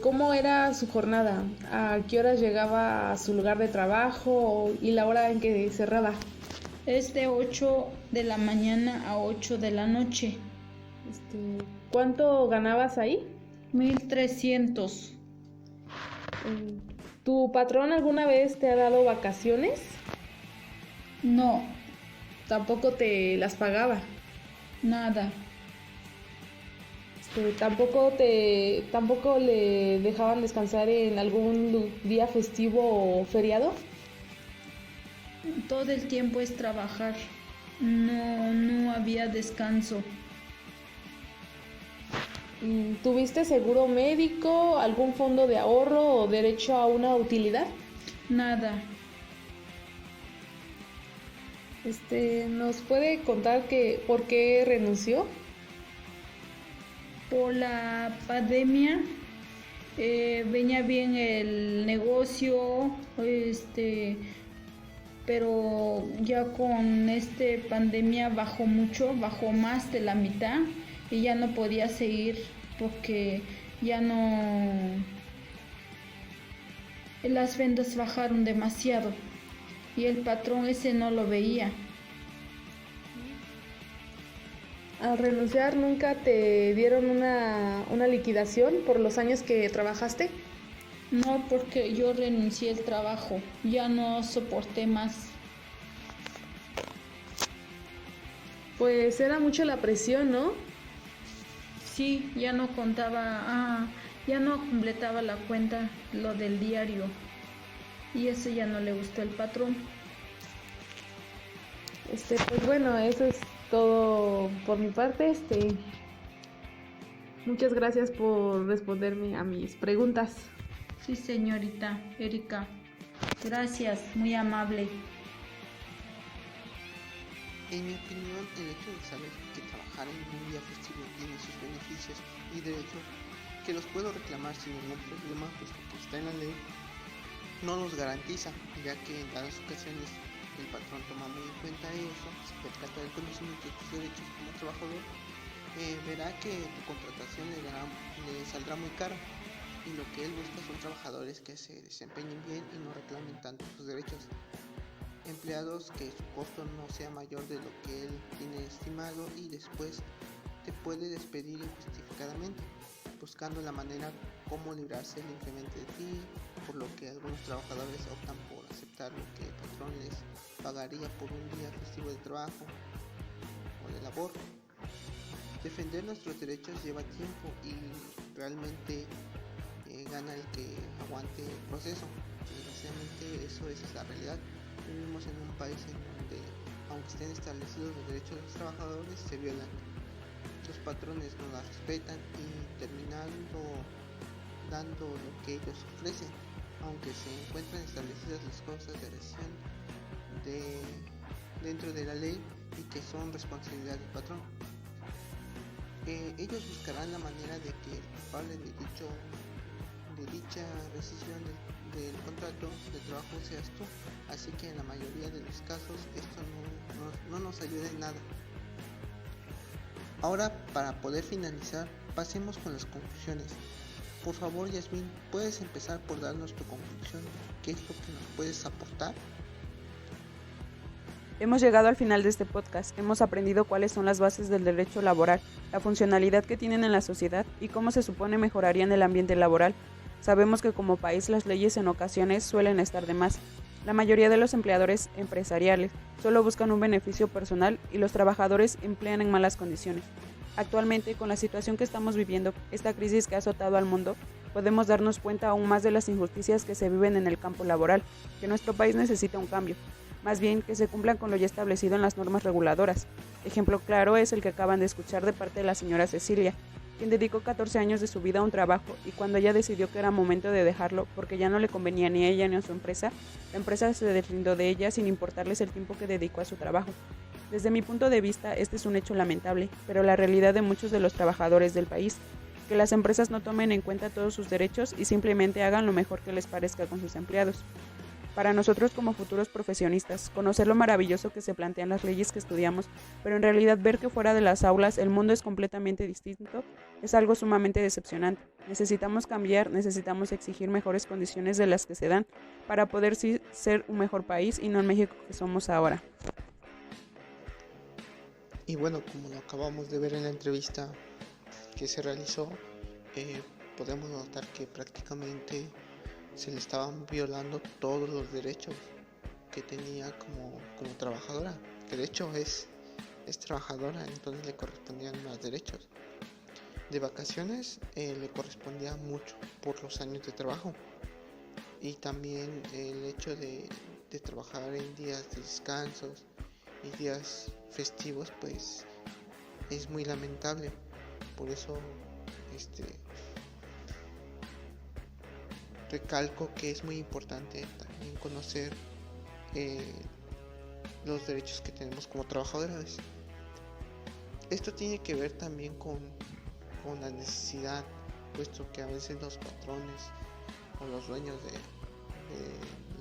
¿Cómo era su jornada? ¿A qué horas llegaba a su lugar de trabajo y la hora en que cerraba? Es de 8 de la mañana a 8 de la noche. ¿Cuánto ganabas ahí? 1,300. ¿Tu patrón alguna vez te ha dado vacaciones? No, ¿Tampoco te las pagaba? nada. ¿Tampoco le dejaban descansar en algún día festivo o feriado? Todo el tiempo es trabajar. No había descanso. ¿Tuviste seguro médico, algún fondo de ahorro o derecho a una utilidad? Nada. ¿Nos puede contar por qué renunció? Por la pandemia venía bien el negocio, pero ya con pandemia bajó mucho, bajó más de la mitad y ya no podía seguir porque ya no, las ventas bajaron demasiado y el patrón ese no lo veía. Al renunciar, ¿nunca te dieron una liquidación por los años que trabajaste? No, porque yo renuncié al trabajo, ya no soporté más. Pues era mucha la presión, ¿no? Sí, ya no completaba la cuenta, lo del diario, y eso ya no le gustó al patrón. Pues bueno, eso es todo por mi parte. Muchas gracias por responderme a mis preguntas. Sí, señorita Erika, gracias, muy amable. En mi opinión, el hecho de saber que trabajar en un día festivo tiene sus beneficios y derechos, que los puedo reclamar sin ningún problema, puesto que está en la ley, no los garantiza, ya que en dadas ocasiones el patrón toma muy en cuenta eso, se percata del conocimiento de tus derechos como trabajador, verá que tu contratación le saldrá muy cara, y lo que él busca son trabajadores que se desempeñen bien y no reclamen tanto sus derechos. Empleados que su costo no sea mayor de lo que él tiene estimado y después te puede despedir injustificadamente, buscando la manera como librarse libremente de ti, por lo que algunos trabajadores optan por aceptar lo que el patrón les pagaría por un día festivo de trabajo o de labor. Defender nuestros derechos lleva tiempo y realmente gana el que aguante el proceso. Desgraciadamente eso es la realidad. Vivimos en un país en donde, aunque estén establecidos los derechos de los trabajadores, se violan. Los patrones no las respetan y terminando dando lo que ellos ofrecen, aunque se encuentran establecidas las cosas de recién dentro de la ley y que son responsabilidad del patrón. Ellos buscarán la manera de que el culpable de dicha rescisión del contrato de trabajo seas tú, así que en la mayoría de los casos esto no nos ayuda en nada. Ahora, para poder finalizar, pasemos con las conclusiones. Por favor, Yasmín, ¿puedes empezar por darnos tu conclusión? ¿Qué es lo que nos puedes aportar? Hemos llegado al final de este podcast. Hemos aprendido cuáles son las bases del derecho laboral, la funcionalidad que tienen en la sociedad y cómo se supone mejorarían el ambiente laboral. Sabemos que como país las leyes en ocasiones suelen estar de más. La mayoría de los empleadores empresariales solo buscan un beneficio personal y los trabajadores emplean en malas condiciones. Actualmente, con la situación que estamos viviendo, esta crisis que ha azotado al mundo, podemos darnos cuenta aún más de las injusticias que se viven en el campo laboral, que nuestro país necesita un cambio, más bien que se cumplan con lo ya establecido en las normas reguladoras. Ejemplo claro es el que acaban de escuchar de parte de la señora Cecilia, quien dedicó 14 años de su vida a un trabajo y cuando ella decidió que era momento de dejarlo porque ya no le convenía ni a ella ni a su empresa, la empresa se deslindó de ella sin importarles el tiempo que dedicó a su trabajo. Desde mi punto de vista, este es un hecho lamentable, pero la realidad de muchos de los trabajadores del país. que las empresas no tomen en cuenta todos sus derechos y simplemente hagan lo mejor que les parezca con sus empleados. Para nosotros como futuros profesionistas, conocer lo maravilloso que se plantean las leyes que estudiamos, pero en realidad ver que fuera de las aulas el mundo es completamente distinto, es algo sumamente decepcionante. Necesitamos cambiar, necesitamos exigir mejores condiciones de las que se dan para poder ser un mejor país y no el México que somos ahora. Y bueno, como lo acabamos de ver en la entrevista que se realizó, podemos notar que prácticamente se le estaban violando todos los derechos que tenía como trabajadora, que de hecho es trabajadora, entonces le correspondían más derechos. De vacaciones le correspondía mucho por los años de trabajo, y también el hecho de trabajar en días de descansos y días festivos pues es muy lamentable. Por eso recalco que es muy importante también conocer los derechos que tenemos como trabajadores. Esto tiene que ver también con la necesidad, puesto que a veces los patrones o los dueños de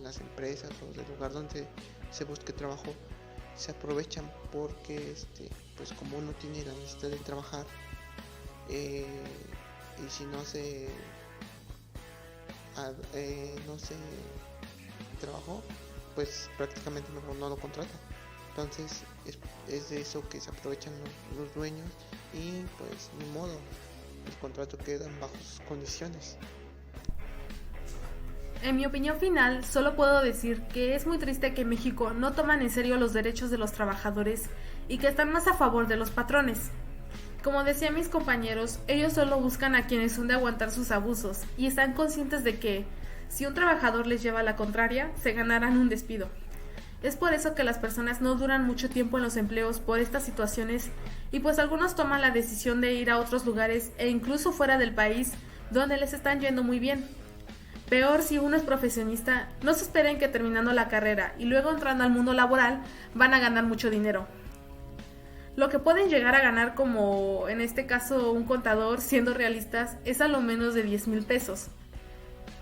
las empresas o del lugar donde se busque trabajo se aprovechan porque pues como uno tiene la necesidad de trabajar, y si no se trabajó, pues prácticamente no lo contrata. Entonces es de eso que se aprovechan los dueños, y pues ni modo, el contrato queda bajo sus condiciones. En mi opinión final, solo puedo decir que es muy triste que en México no toman en serio los derechos de los trabajadores y que están más a favor de los patrones. Como decían mis compañeros, ellos solo buscan a quienes son de aguantar sus abusos y están conscientes de que, si un trabajador les lleva la contraria, se ganarán un despido. Es por eso que las personas no duran mucho tiempo en los empleos por estas situaciones, y pues algunos toman la decisión de ir a otros lugares e incluso fuera del país donde les están yendo muy bien. Peor si uno es profesionista, no se esperen que terminando la carrera y luego entrando al mundo laboral van a ganar mucho dinero. Lo que pueden llegar a ganar, como en este caso un contador, siendo realistas, es a lo menos de 10,000 pesos.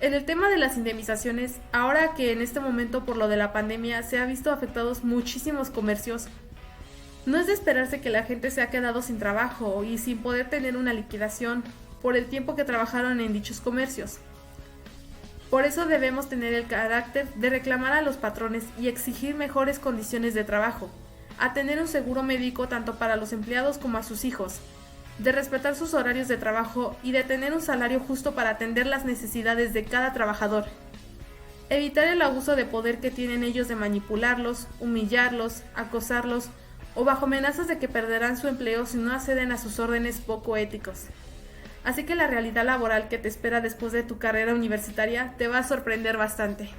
En el tema de las indemnizaciones, ahora que en este momento por lo de la pandemia se ha visto afectados muchísimos comercios, no es de esperarse que la gente se ha quedado sin trabajo y sin poder tener una liquidación por el tiempo que trabajaron en dichos comercios. Por eso debemos tener el carácter de reclamar a los patrones y exigir mejores condiciones de trabajo, a tener un seguro médico tanto para los empleados como a sus hijos, de respetar sus horarios de trabajo y de tener un salario justo para atender las necesidades de cada trabajador. Evitar el abuso de poder que tienen ellos de manipularlos, humillarlos, acosarlos o bajo amenazas de que perderán su empleo si no acceden a sus órdenes poco éticos. Así que la realidad laboral que te espera después de tu carrera universitaria te va a sorprender bastante.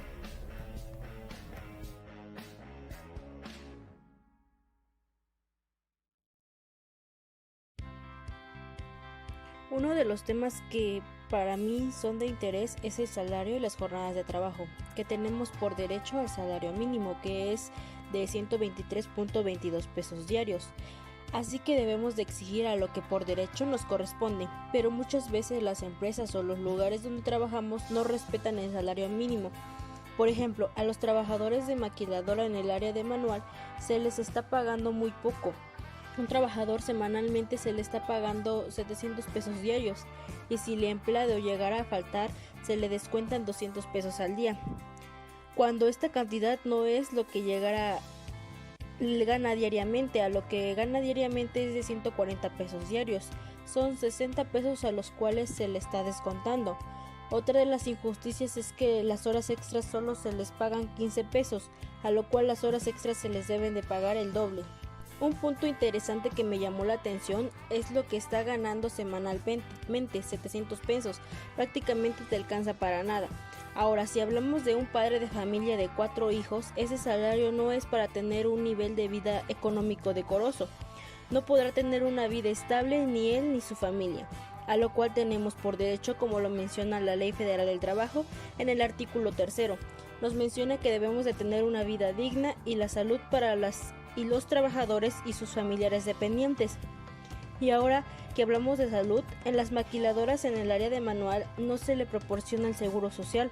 Uno de los temas que para mí son de interés es el salario y las jornadas de trabajo, que tenemos por derecho al salario mínimo, que es de 123.22 pesos diarios. Así que debemos de exigir a lo que por derecho nos corresponde, pero muchas veces las empresas o los lugares donde trabajamos no respetan el salario mínimo. Por ejemplo, a los trabajadores de maquiladora en el área de manual se les está pagando muy poco. Un trabajador semanalmente se le está pagando 700 pesos diarios, y si el empleado llegara a faltar, se le descuentan 200 pesos al día, cuando esta cantidad no es lo que gana diariamente. A lo que gana diariamente es de 140 pesos diarios, son 60 pesos a los cuales se le está descontando. Otra de las injusticias es que las horas extras solo se les pagan 15 pesos, a lo cual las horas extras se les deben de pagar el doble. Un punto interesante que me llamó la atención es lo que está ganando semanalmente, 700 pesos, prácticamente te alcanza para nada. Ahora, si hablamos de un padre de familia de 4 hijos, ese salario no es para tener un nivel de vida económico decoroso. No podrá tener una vida estable ni él ni su familia, a lo cual tenemos por derecho, como lo menciona la Ley Federal del Trabajo en el artículo 3. Nos menciona que debemos de tener una vida digna y la salud para los trabajadores y sus familiares dependientes. Y ahora que hablamos de salud, en las maquiladoras en el área de manual no se le proporciona el seguro social,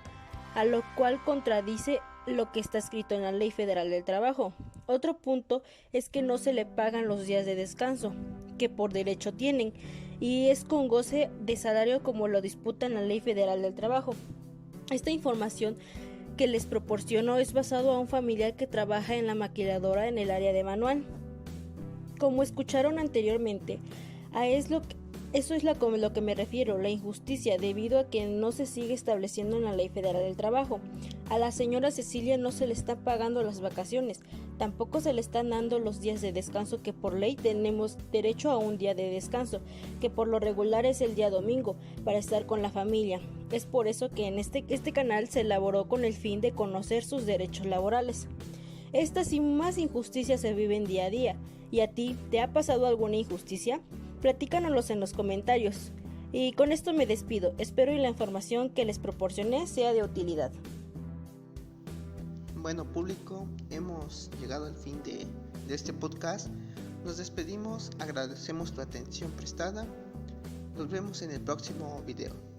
a lo cual contradice lo que está escrito en la Ley Federal del Trabajo. Otro punto es que no se le pagan los días de descanso, que por derecho tienen, y es con goce de salario como lo disputa en la Ley Federal del Trabajo. Esta información que les proporciono es basado a un familiar que trabaja en la maquiladora en el área de manual. Como escucharon anteriormente, eso es lo que me refiero, la injusticia, debido a que no se sigue estableciendo en la Ley Federal del Trabajo. A la señora Cecilia no se le está pagando las vacaciones, tampoco se le están dando los días de descanso que por ley tenemos derecho a un día de descanso, que por lo regular es el día domingo, para estar con la familia. Es por eso que en este canal se elaboró con el fin de conocer sus derechos laborales. Estas y más injusticias se viven día a día. ¿Y a ti, te ha pasado alguna injusticia? Platícanoslos en los comentarios. Y con esto me despido. Espero que la información que les proporcioné sea de utilidad. Bueno, público, hemos llegado al fin de este podcast. Nos despedimos, agradecemos tu atención prestada. Nos vemos en el próximo video.